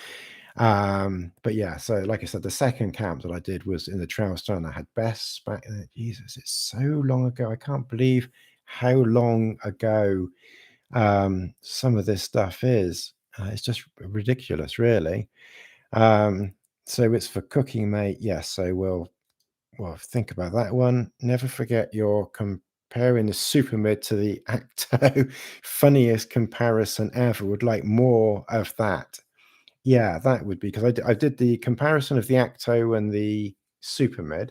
But yeah, so like I said, the second camp that I did was in the TrailStar, and I had Bess back then. Jesus, it's so long ago. I can't believe how long ago some of this stuff is. It's just ridiculous, really. So it's for cooking, mate. Yes, so we'll think about that one. Never forget you're comparing the SuperMid to the Acto. Funniest comparison ever. Would like more of that. Yeah, that would be, because I did the comparison of the Acto and the SuperMid.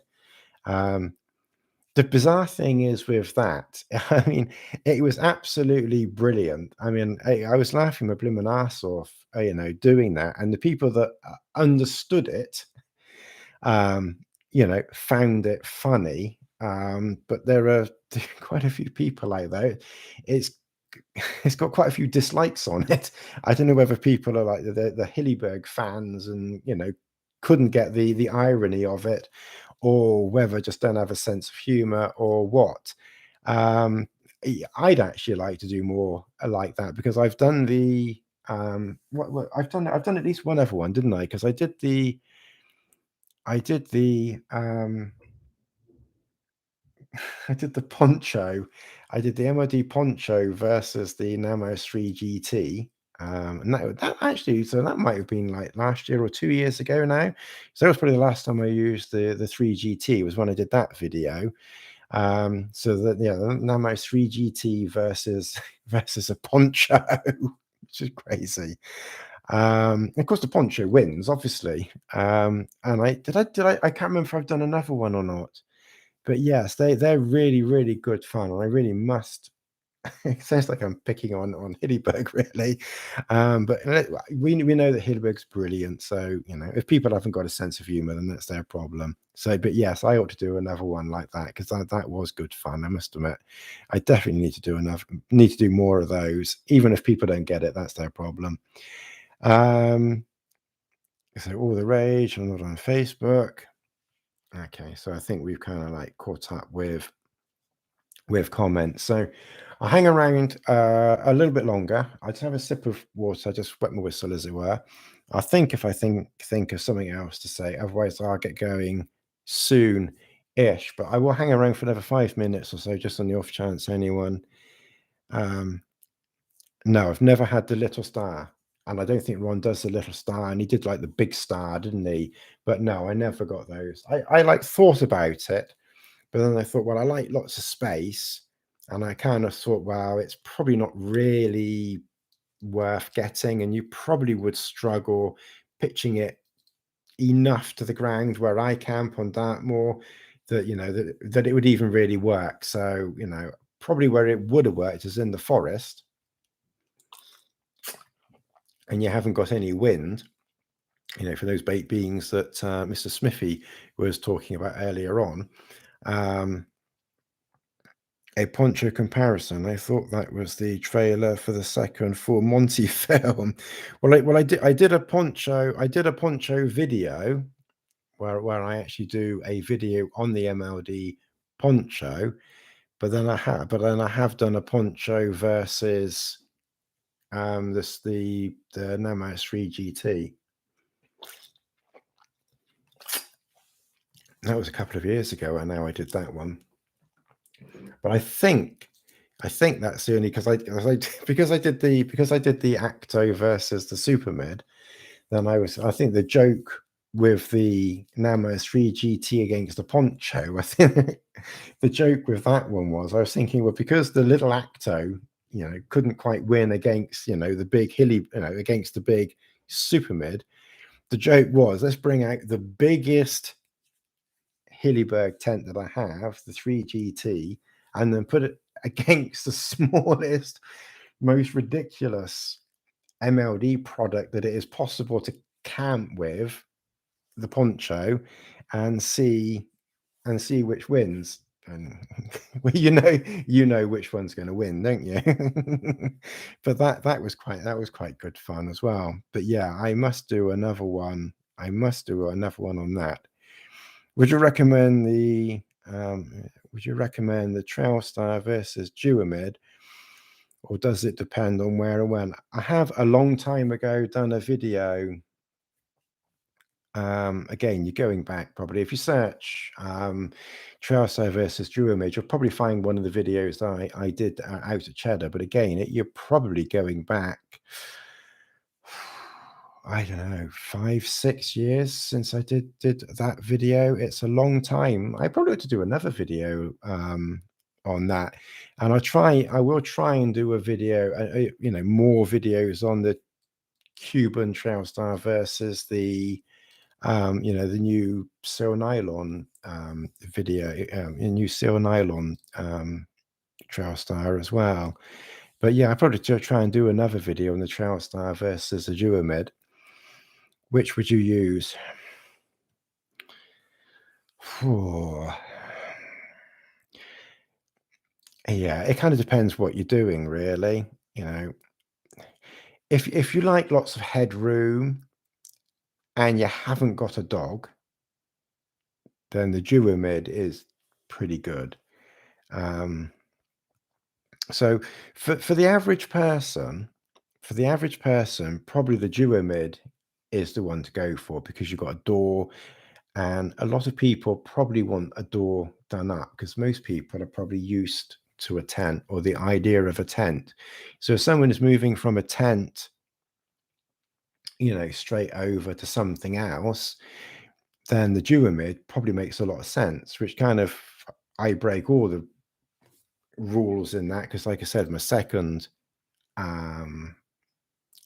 The bizarre thing is with that, I mean, it was absolutely brilliant. I mean, I was laughing my blooming ass off, doing that, and the people that understood it, found it funny. But there are quite a few people like that. It's got quite a few dislikes on it. I don't know whether people are like the Hillyberg fans and couldn't get the irony of it, or whether just don't have a sense of humor, or what. I'd actually like to do more like that, because I've done the I've done at least one other one, didn't I? Because I did the I did the poncho. I did the MOD poncho versus the Namos 3 GT. And that actually, so that might have been like last year or 2 years ago now. So that was probably the last time I used the 3 GT, was when I did that video. So that, the Namos 3 GT versus a poncho, which is crazy. Of course the poncho wins, obviously. And I can't remember if I've done another one or not. But yes, they're really, really good fun, and I really must. It sounds like I'm picking on Hillyberg, really, but we know that Hillyberg's brilliant. So if people haven't got a sense of humour, then that's their problem. So, but yes, I ought to do another one like that, because that was good fun. I must admit, I definitely need to do more of those. Even if people don't get it, that's their problem. So all the rage. I'm not on Facebook. Okay, so I think we've kind of like caught up with with comments. So I hang around a little bit longer. I just have a sip of water, just wet my whistle, as it were. I think if I think of something else to say, otherwise I'll get going soon-ish. But I will hang around for another 5 minutes or so, just on the off chance anyone. No, I've never had the little star, and I don't think Ron does the little star. And he did like the big star, didn't he? But no, I never got those. I like thought about it. But then I thought, well, I like lots of space. And I kind of thought, well, it's probably not really worth getting. And you probably would struggle pitching it enough to the ground where I camp on Dartmoor that, that it would even really work. So, probably where it would have worked is in the forest and you haven't got any wind. For those bait beings that Mr. Smithy was talking about earlier on. A poncho comparison. I thought that was the trailer for the second Full Monty film. I did a poncho video where I actually do a video on the MLD poncho, but then I have done a poncho versus the Namos 3 GT. That was a couple of years ago, and now I did that one. But I think that's the only because I did the Acto versus the Supermid. Then I think the joke with the Namo 3 GT against the poncho. I think the joke with that one was I was thinking, well, because the little Acto, couldn't quite win against the big hilly, against the big Supermid. The joke was, let's bring out the biggest Hillyberg tent that I have, the 3 GT, and then put it against the smallest, most ridiculous MLD product that it is possible to camp with, the poncho, and see which wins. And well, you know which one's going to win, don't you? But that was quite good fun as well. But yeah, I must do another one. On that. Would you recommend the TrailStar versus DuoMid, or does it depend on where and when? I have a long time ago done a video. Again, you're going back probably. If you search TrailStar versus DuoMid, you'll probably find one of the videos that I did out at Cheddar. But again, you're probably going back, I don't know, 5-6 years since I did that video. It's a long time. I probably have to do another video on that, and I will try and do a video, more videos on the Cuban TrailStar versus the the new Seal Nylon new Seal Nylon TrailStar as well. But yeah, I probably try and do another video on the TrailStar versus the DuoMid. Which would you use? Yeah, it kind of depends what you're doing, really. If you like lots of headroom and you haven't got a dog, then the DuoMid is pretty good. So for the average person, probably the DuoMid is the one to go for, because you've got a door, and a lot of people probably want a door done up because most people are probably used to a tent or the idea of a tent. So if someone is moving from a tent, straight over to something else, then the DuoMid probably makes a lot of sense, which kind of, I break all the rules in that, because like I said, my second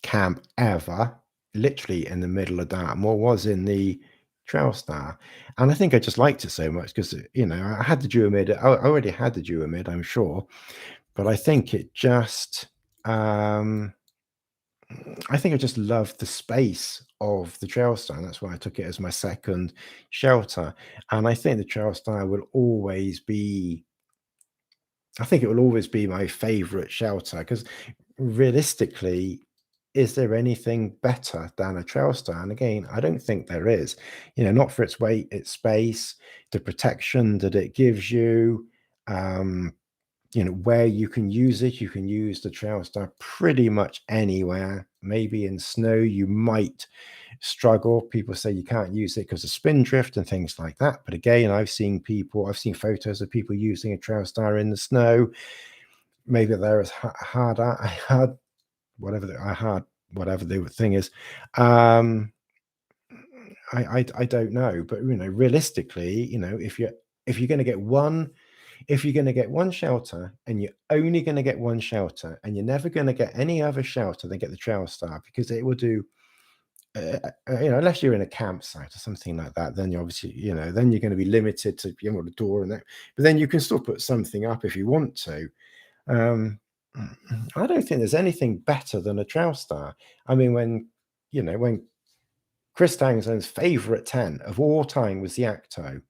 camp ever, literally in the middle of Dartmoor, was in the TrailStar, and I think I just liked it so much because I had the DuoMid. I already had the DuoMid, I'm sure, but I think it just I think I just loved the space of the TrailStar, and that's why I took it as my second shelter. And I think the TrailStar will always be, I think it will always be my favorite shelter, because realistically, is there anything better than a TrailStar? And again, I don't think there is. Not for its weight, its space, the protection that it gives you. where you can use it. You can use the TrailStar pretty much anywhere. Maybe in snow you might struggle. People say you can't use it because of spin drift and things like that. But again, I've seen photos of people using a TrailStar in the snow. Maybe they're as hard, whatever the thing is. I don't know, but realistically, if you're going to get one shelter and you're only going to get one shelter and you're never going to get any other shelter than get the TrailStar, because it will do, unless you're in a campsite or something like that, then you're obviously, then you're going to be limited to the door and that, but then you can still put something up if you want to. I don't think there's anything better than a TrailStar. I mean, when Chris Townsend's favorite tent of all time was the Acto,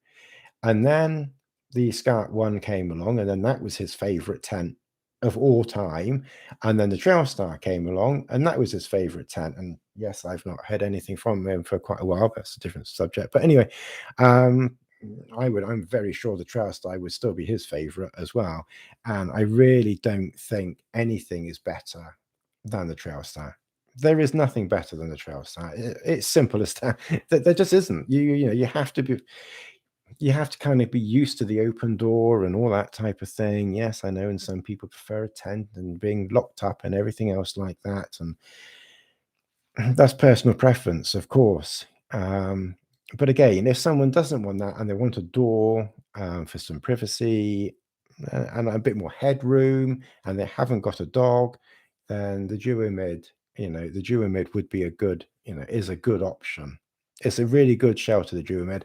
and then the Scout 1 came along, and then that was his favorite tent of all time, and then the TrailStar came along, and that was his favorite tent. And yes, I've not heard anything from him for quite a while, but that's a different subject. But anyway, I'm very sure the TrailStar would still be his favorite as well, and I really don't think anything is better than the TrailStar. There is nothing better than the TrailStar. It's simple as that. There just isn't. You have to kind of be used to the open door and all that type of thing. Yes, I know, and some people prefer a tent and being locked up and everything else like that, and that's personal preference, of course. But again, if someone doesn't want that and they want a door for some privacy and a bit more headroom, and they haven't got a dog, then the DuoMid would be is a good option. It's a really good shelter, the DuoMid.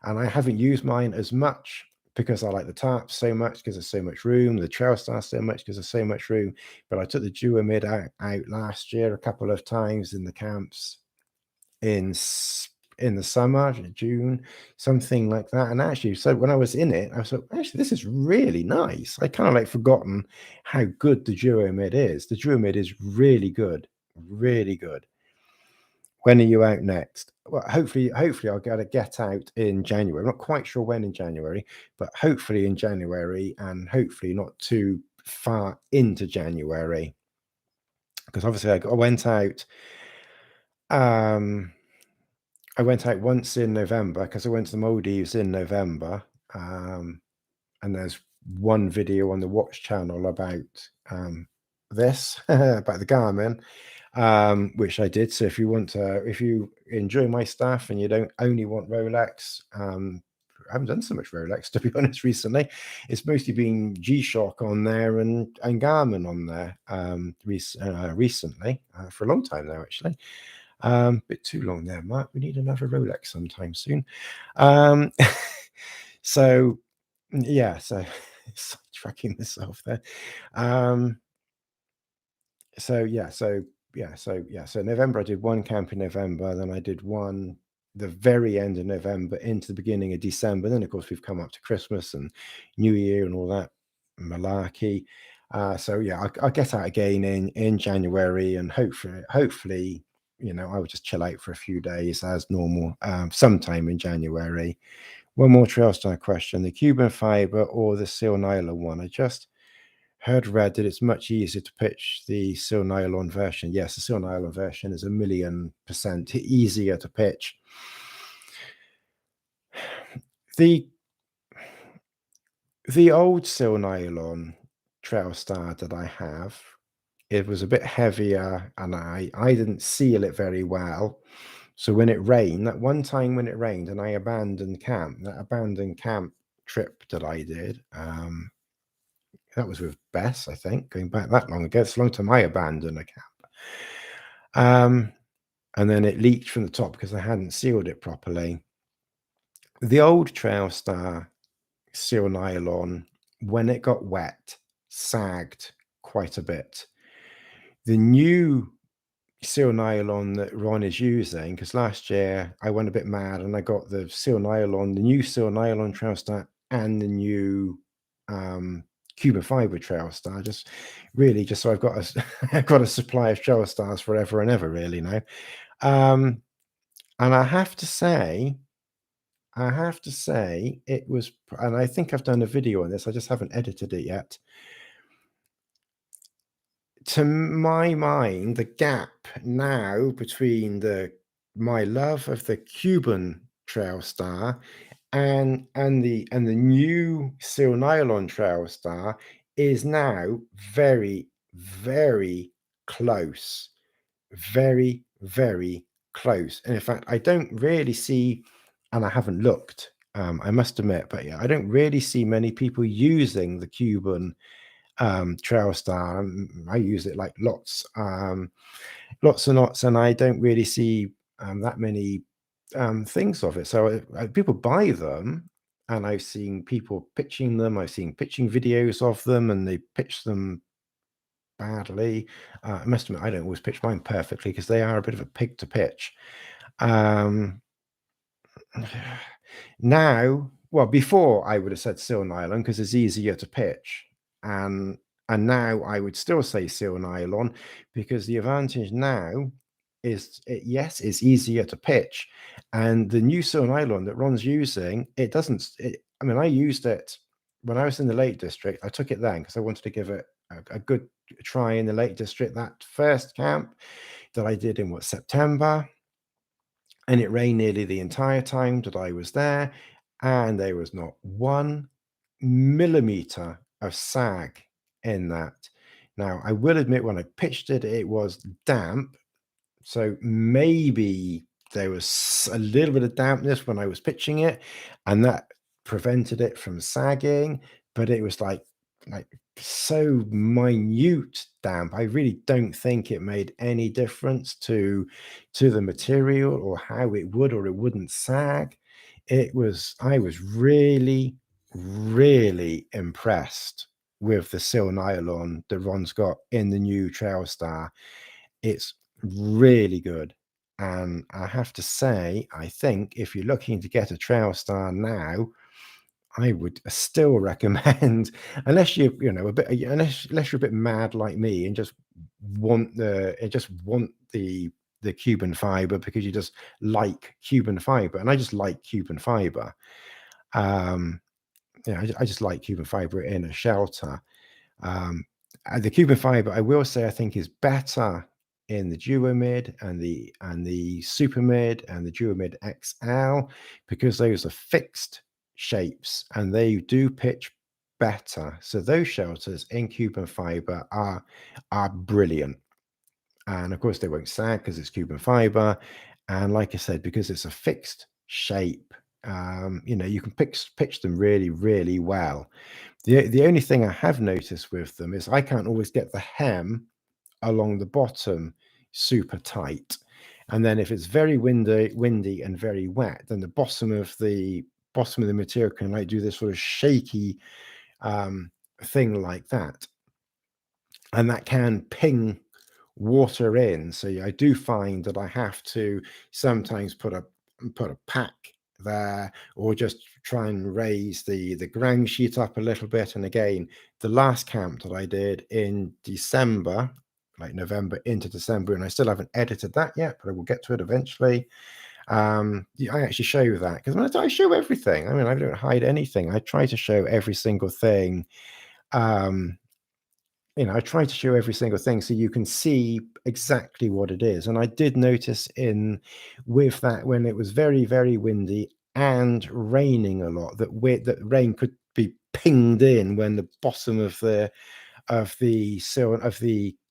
And I haven't used mine as much because I like the tarp so much because there's so much room, the TrailStar so much because there's so much room. But I took the DuoMid out last year a couple of times in the camps in the summer, June, something like that. And actually, so when I was in it, I was like, actually, this is really nice. I kind of like forgotten how good the DuoMid is. The DuoMid is really good, really good. When are you out next? Well, hopefully I'll get out in January. I'm not quite sure when in January, but hopefully in January, and hopefully not too far into January, because obviously I went out. I went out once in November because I went to the Maldives in November, and there's one video on the Watch channel about this about the Garmin, which I did. So if you enjoy my stuff and you don't only want Rolex, I haven't done so much Rolex, to be honest, recently. It's mostly been G-Shock on there and Garmin on there recently, for a long time now, actually. Bit too long there, Mark. We need another Rolex sometime soon. So yeah, so tracking myself there. So November, I did one camp in November, then I did one the very end of November into the beginning of December. Then of course we've come up to Christmas and New Year and all that malarkey. So yeah, I'll get out again in January, and hopefully I will just chill out for a few days as normal sometime in January. One more TrailStar question: the Cuban fiber or the seal nylon one? I just read that it's much easier to pitch the seal nylon version. Yes, the seal nylon version is 1,000,000% easier to pitch. The old seal nylon TrailStar that I have, it was a bit heavier, and I didn't seal it very well. So when it rained, that one time when it rained and I abandoned camp, that abandoned camp trip that I did, that was with Bess, I think, going back that long ago. It's a long time I abandoned a camp. And then it leaked from the top because I hadn't sealed it properly. The old TrailStar seal nylon, when it got wet, sagged quite a bit. The new seal nylon that Ron is using, because last year I went a bit mad and I got the new seal nylon TrailStar and the new Cuban fiber TrailStar, just so I've got I've got a supply of TrailStars forever and ever, really now. And I have to say, I have to say it was, and I think I've done a video on this, I just haven't edited it yet. To my mind, the gap now between my love of the Cuban TrailStar and the new Seal Nylon TrailStar is now very, very close. Very, very close. And in fact, I don't really see, and I haven't looked, I must admit, but yeah, I don't really see many people using the Cuban TrailStar. I use it like lots and lots, and I don't really see that many things of it. So people buy them, and I've seen people pitching them. I've seen pitching videos of them, and they pitch them badly. I must admit, I don't always pitch mine perfectly because they are a bit of a pig to pitch. Um, Now, well, before I would have said Seal Nylon because it's easier to pitch, and now I would still say Seal Nylon because the advantage now is yes, it's easier to pitch, and the new Seal Nylon that Ron's using, it doesn't. I mean, I used it when I was in the Lake District. I took it then because I wanted to give it a good try in the Lake District. That first camp that I did in September, and it rained nearly the entire time that I was there, and there was not 1 millimeter of sag in that. Now, I will admit when I pitched it, it was damp, so maybe there was a little bit of dampness when I was pitching it, and that prevented it from sagging, but it was like so minute damp. I really don't think it made any difference to the material or how it would or it wouldn't sag. I was really, really impressed with the Sil Nylon that Ron's got in the new TrailStar. It's really good. And I have to say, I think if you're looking to get a TrailStar now, I would still recommend, unless unless you're a bit mad like me and just want the Cuban fiber because you just like Cuban fiber, and I just like Cuban fiber. Um, I just like Cuban fiber in a shelter. Um, the Cuban fiber, I will say, I think is better in the DuoMid and the Supermid and the DuoMid XL because those are fixed shapes and they do pitch better. So those shelters in Cuban fiber are brilliant. And of course, they won't sag because it's Cuban fiber. And like I said, because it's a fixed shape, you can pitch them really, really well. The only thing I have noticed with them is I can't always get the hem along the bottom super tight. And then if it's very windy and very wet, then the bottom of the material can like do this sort of shaky thing like that. And that can ping water in. So I do find that I have to sometimes put a pack there or just try and raise the ground sheet up a little bit. And again, the last camp that I did in December, like November into December, and I still haven't edited that yet, but I will get to it eventually. I actually show you that because I show everything. I mean, I don't hide anything. I try to show every single thing. I try to show every single thing so you can see exactly what it is. And I did notice with that when it was very, very windy and raining a lot, that rain could be pinged in when the bottom of the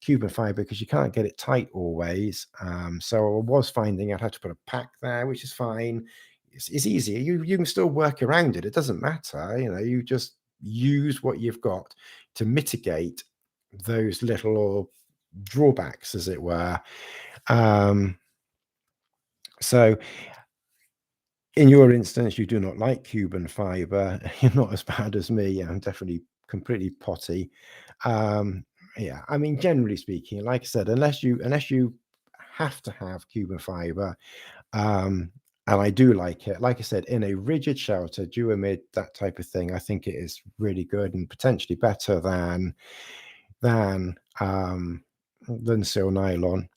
Cuban fiber, because you can't get it tight always. So I was finding I'd have to put a pack there, which is fine. It's easy. You can still work around it. It doesn't matter. You just use what you've got to mitigate those little drawbacks, as it were. So in your instance, you do not like Cuban fiber. You're not as bad as me. I'm definitely completely potty. Yeah, I mean, generally speaking, like I said, unless you have to have Cuban fiber, and I do like it. Like I said, in a rigid shelter, DuoMid, that type of thing, I think it is really good and potentially better than Seal Nylon.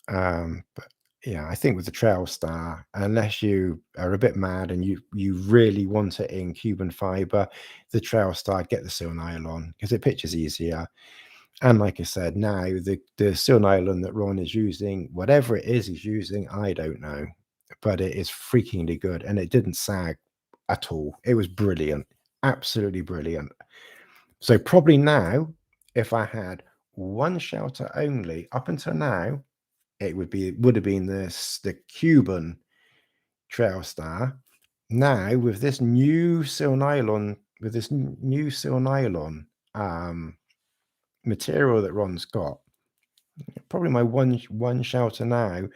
But yeah, I think with the TrailStar, unless you are a bit mad and you really want it in Cuban fiber, the TrailStar, get the seal nylon because it pitches easier. And like I said, now the seal nylon that Ron is using, whatever it is he's using, I don't know, but it is freakingly good, and it didn't sag at all. It was brilliant, absolutely brilliant. So probably now, if I had one shelter only up until now, it would have been the Cuban TrailStar. Now with this new seal nylon, material that Ron's got, probably my one shelter now,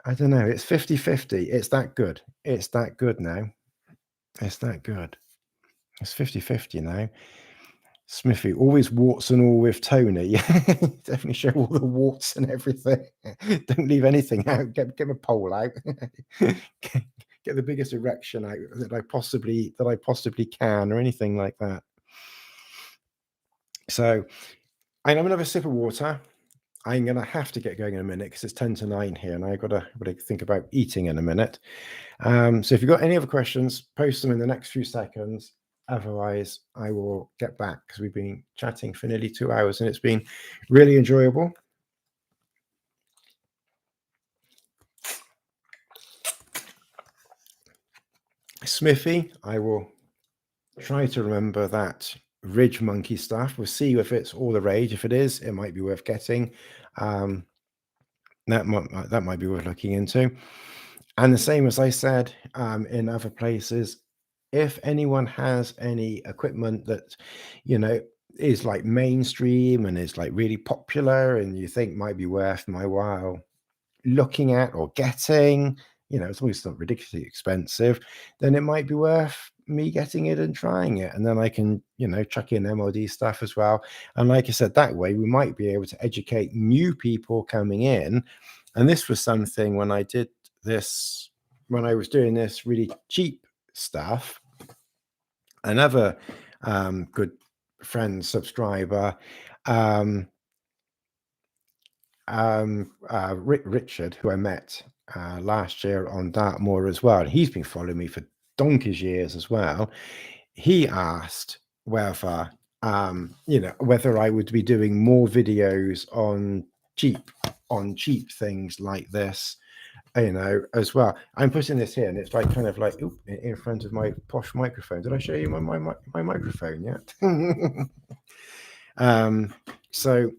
I don't know, it's 50-50. It's that good. It's that good now. It's that good. It's 50-50 now. Smithy, always warts and all with Tony. Definitely show all the warts and everything. Don't leave anything out. Get my pole out. get the biggest erection out that I possibly can, or anything like that. So I'm gonna have a sip of water. I'm gonna have to get going in a minute because it's 10 to 9 here, and I've got to think about eating in a minute. So if you've got any other questions, post them in the next few seconds. Otherwise, I will get back because we've been chatting for nearly 2 hours and it's been really enjoyable. Smithy, I will try to remember that Ridge Monkey stuff. We'll see if it's all the rage. If it is, it might be worth getting. That might be worth looking into. And the same as I said in other places, if anyone has any equipment that, is like mainstream and is like really popular and you think might be worth my while looking at or getting, it's always not ridiculously expensive, then it might be worth me getting it and trying it. And then I can, chuck in MLD stuff as well. And like I said, that way we might be able to educate new people coming in. And this was something when I did this, when I was doing this really cheap stuff, another good friend, subscriber, Richard, who I met last year on Dartmoor as well. He's been following me for donkey's years as well. He asked whether, whether I would be doing more videos on cheap things like this, as well. I'm putting this here, and it's like kind of like in front of my posh microphone. Did I show you my microphone yet? So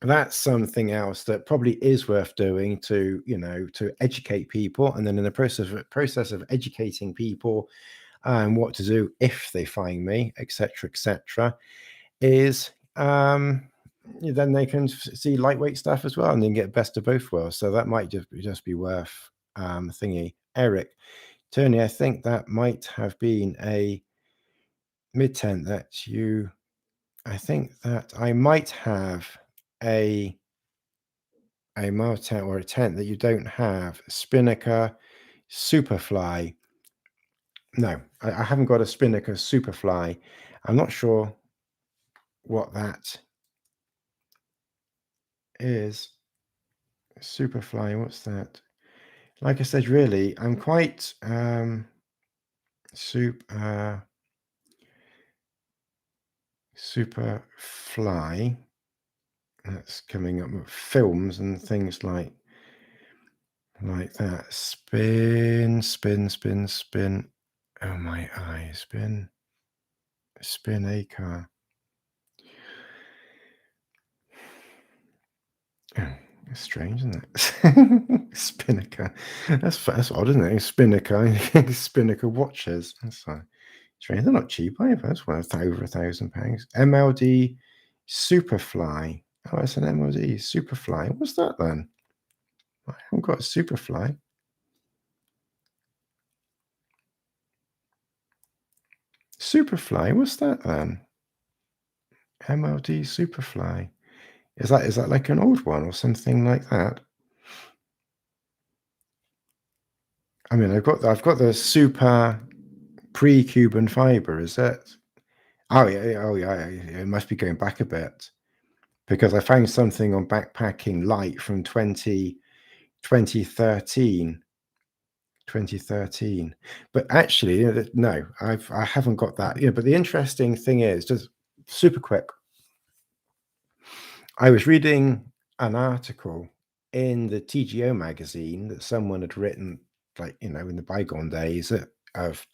that's something else that probably is worth doing to educate people, and then in the process of educating people what to do if they find me, etc., is then they can see lightweight stuff as well and then get best of both worlds. So that might just be worth thingy. Eric, Tony, I think that might have been a mid-tent that you, I think that I might have a mild tent or a tent that you don't have. Spinnaker Superfly. No, I haven't got a Spinnaker Superfly. I'm not sure what that is. Superfly, what's that? Like I said, really, I'm quite Superfly. That's coming up with films and things like that. Spin. Oh, my eye. Spin a car. Oh, it's strange, isn't it? Spinnaker. That's odd, isn't it? Spinnaker watches. That's strange. They're not cheap either. That's worth over £1,000. MLD Superfly. Oh, it's an MLD Superfly. What's that then? I haven't got a Superfly. Superfly. What's that then? MLD Superfly. Is that like an old one or something like that? I mean, I've got the super pre-Cuban fiber. Is it? Oh yeah. It must be going back a bit because I found something on Backpacking Light from 2020 2013. 2013. But actually, no, I haven't got that. But the interesting thing is, just super quick, I was reading an article in the TGO magazine that someone had written, like, in the bygone days of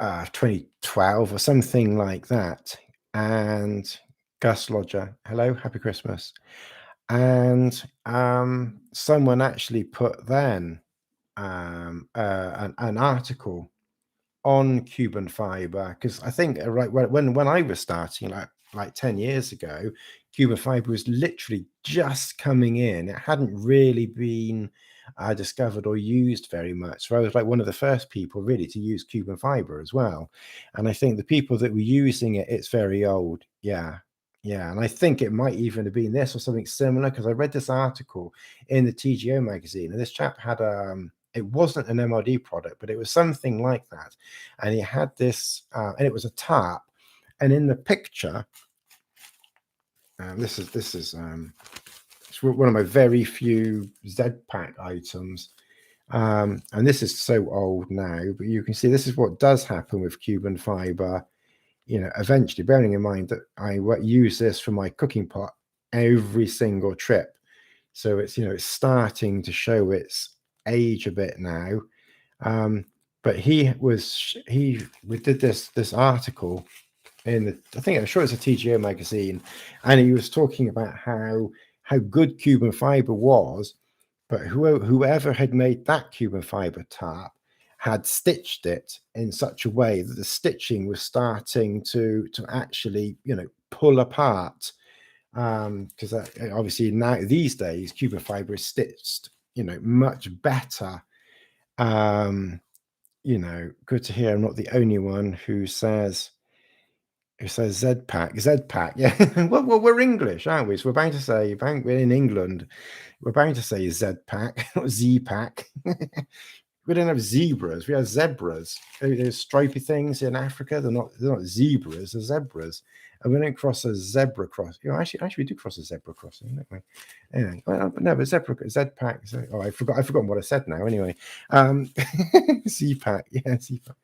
2012 or something like that. And Gus Lodger, hello, happy Christmas. And someone actually put then an article on Cuban fiber, because I think right when I was starting, like 10 years ago, Cuban fiber was literally just coming in. It hadn't really been discovered or used very much. So I was like one of the first people really to use Cuban fiber as well. And I think the people that were using it, it's very old. Yeah. Yeah, and I think it might even have been this or something similar, because I read this article in the TGO magazine, and this chap had it wasn't an MLD product, but it was something like that. And he had this, and it was a tarp. And in the picture, this is it's one of my very few Z-Pack items. And this is so old now, but you can see this is what does happen with Cuban fiber. Eventually, bearing in mind that I use this for my cooking pot every single trip. So it's, it's starting to show its age a bit now. But we did this article I'm sure it's a TGO magazine, and he was talking about how good Cuban fiber was, but whoever had made that Cuban fiber tarp had stitched it in such a way that the stitching was starting to actually pull apart, because obviously now these days Cuban fiber is stitched much better. Good to hear I'm not the only one who says Z-Pack. Yeah. well, we're English, aren't we? So we're bound to say, we're in England, we're bound to say Z-Pack, not Z-Pack. We don't have zebras, we have zebras. There's stripy things in Africa. They're not zebras, they're zebras. And we don't cross a zebra cross. Actually, we do cross a zebra crossing, don't we? Anyway, no, but Z-Pack. Oh, I've forgotten what I said now. Anyway, Z-Pack, yeah, Z-Pack.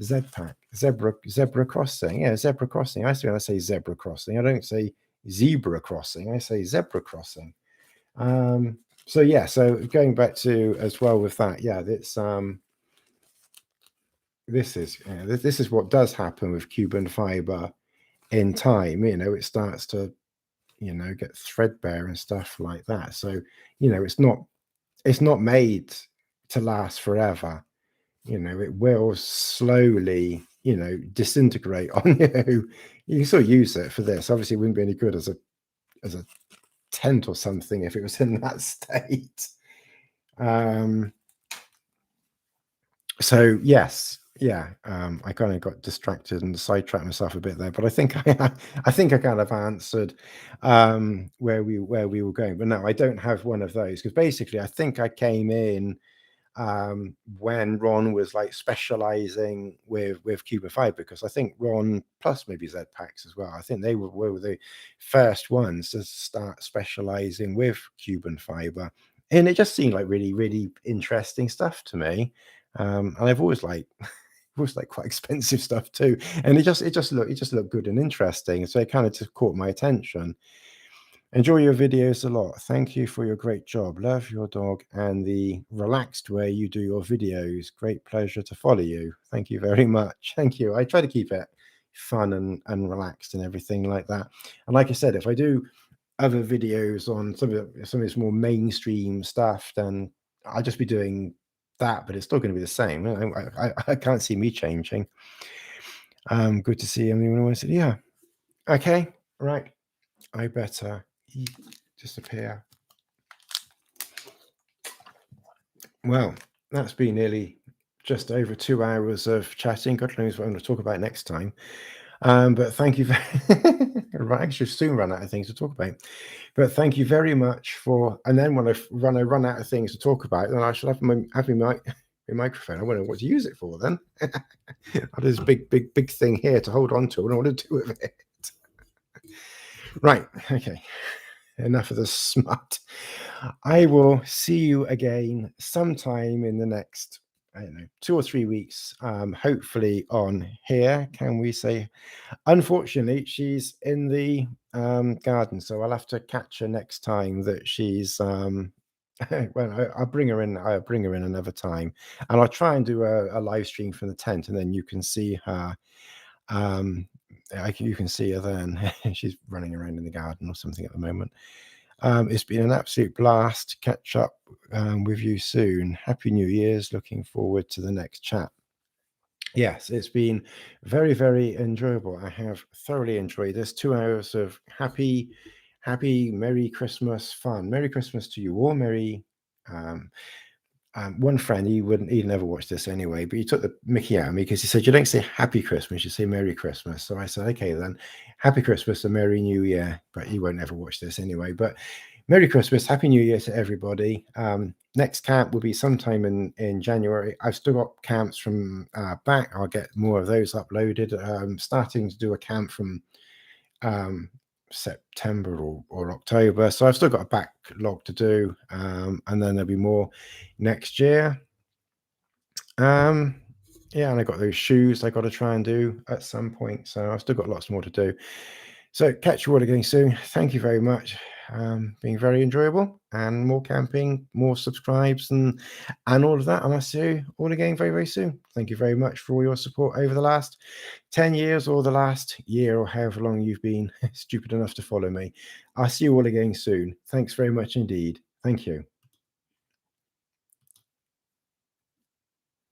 Z-Pack, zebra crossing. Yeah, zebra crossing. I say zebra crossing. I don't say zebra crossing. I say zebra crossing. So yeah, so going back to as well with that, yeah, it's this is what does happen with Cuban fiber in time. It starts to get threadbare and stuff like that. So it's not made to last forever. It will slowly disintegrate on you. You can still use it for this. Obviously, it wouldn't be any good as a tent or something if it was in that state. So yes, yeah, I kind of got distracted and sidetracked myself a bit there, but I think I think I kind of answered where we were going. But no, I don't have one of those, because basically I think I came in when Ron was like specializing with Cuban fiber, because I think Ron, plus maybe Z-Packs as well, I think they were the first ones to start specializing with Cuban fiber, and it just seemed like really, really interesting stuff to me. And I've always like quite expensive stuff too, and it just looked good and interesting, so it kind of just caught my attention. Enjoy your videos a lot. Thank you for your great job. Love your dog and the relaxed way you do your videos. Great pleasure to follow you. Thank you very much. Thank you. I try to keep it fun and relaxed and everything like that. And like I said, if I do other videos on some of this more mainstream stuff, then I'll just be doing that, but it's still going to be the same. I can't see me changing. Good to see everyone. Yeah. Okay. Right. I better disappear. Well, that's been nearly just over 2 hours of chatting. God knows what I'm going to talk about next time. But thank you very actually soon run out of things to talk about. But thank you very much for, and then when I run out of things to talk about, then I should have my microphone. I wonder what to use it for then. There's a big thing here to hold on to. I don't know what to do with it. Right. Okay. enough of the smut. I will see you again sometime in the next, I don't know, 2 or 3 weeks. Hopefully on here. Can we say? Unfortunately, she's in the garden, so I'll have to catch her next time that she's. Well, I'll bring her in. I'll bring her in another time, and I'll try and do a live stream from the tent, and then you can see her. Um, you can see her then. She's running around in the garden or something at the moment. It's been an absolute blast to catch up with you soon. Happy New Year's. Looking forward to the next chat. Yes, it's been very, very enjoyable. I have thoroughly enjoyed this 2 hours of happy, Merry Christmas fun. Merry Christmas to you all. Um, one friend, he'd never watch this anyway, but he took the mickey out of me because he said, "You don't say Happy Christmas, you say Merry Christmas." So I said, "Okay, then, Happy Christmas and Merry New Year." But he won't ever watch this anyway. But Merry Christmas, Happy New Year to everybody. Next camp will be sometime in January. I've still got camps from back. I'll get more of those uploaded. Starting to do a camp from um, September or October. So I've still got a backlog to do, and then there'll be more next year. Yeah, and I got those shoes I got to try and do at some point. So I've still got lots more to do. So catch you all again soon. Thank you very much. Being very enjoyable, and more camping, more subscribes, and all of that. And I'll see you all again very, very soon. Thank you very much for all your support over the last 10 years or the last year or however long you've been stupid enough to follow me. I'll see you all again soon. Thanks very much indeed. Thank you.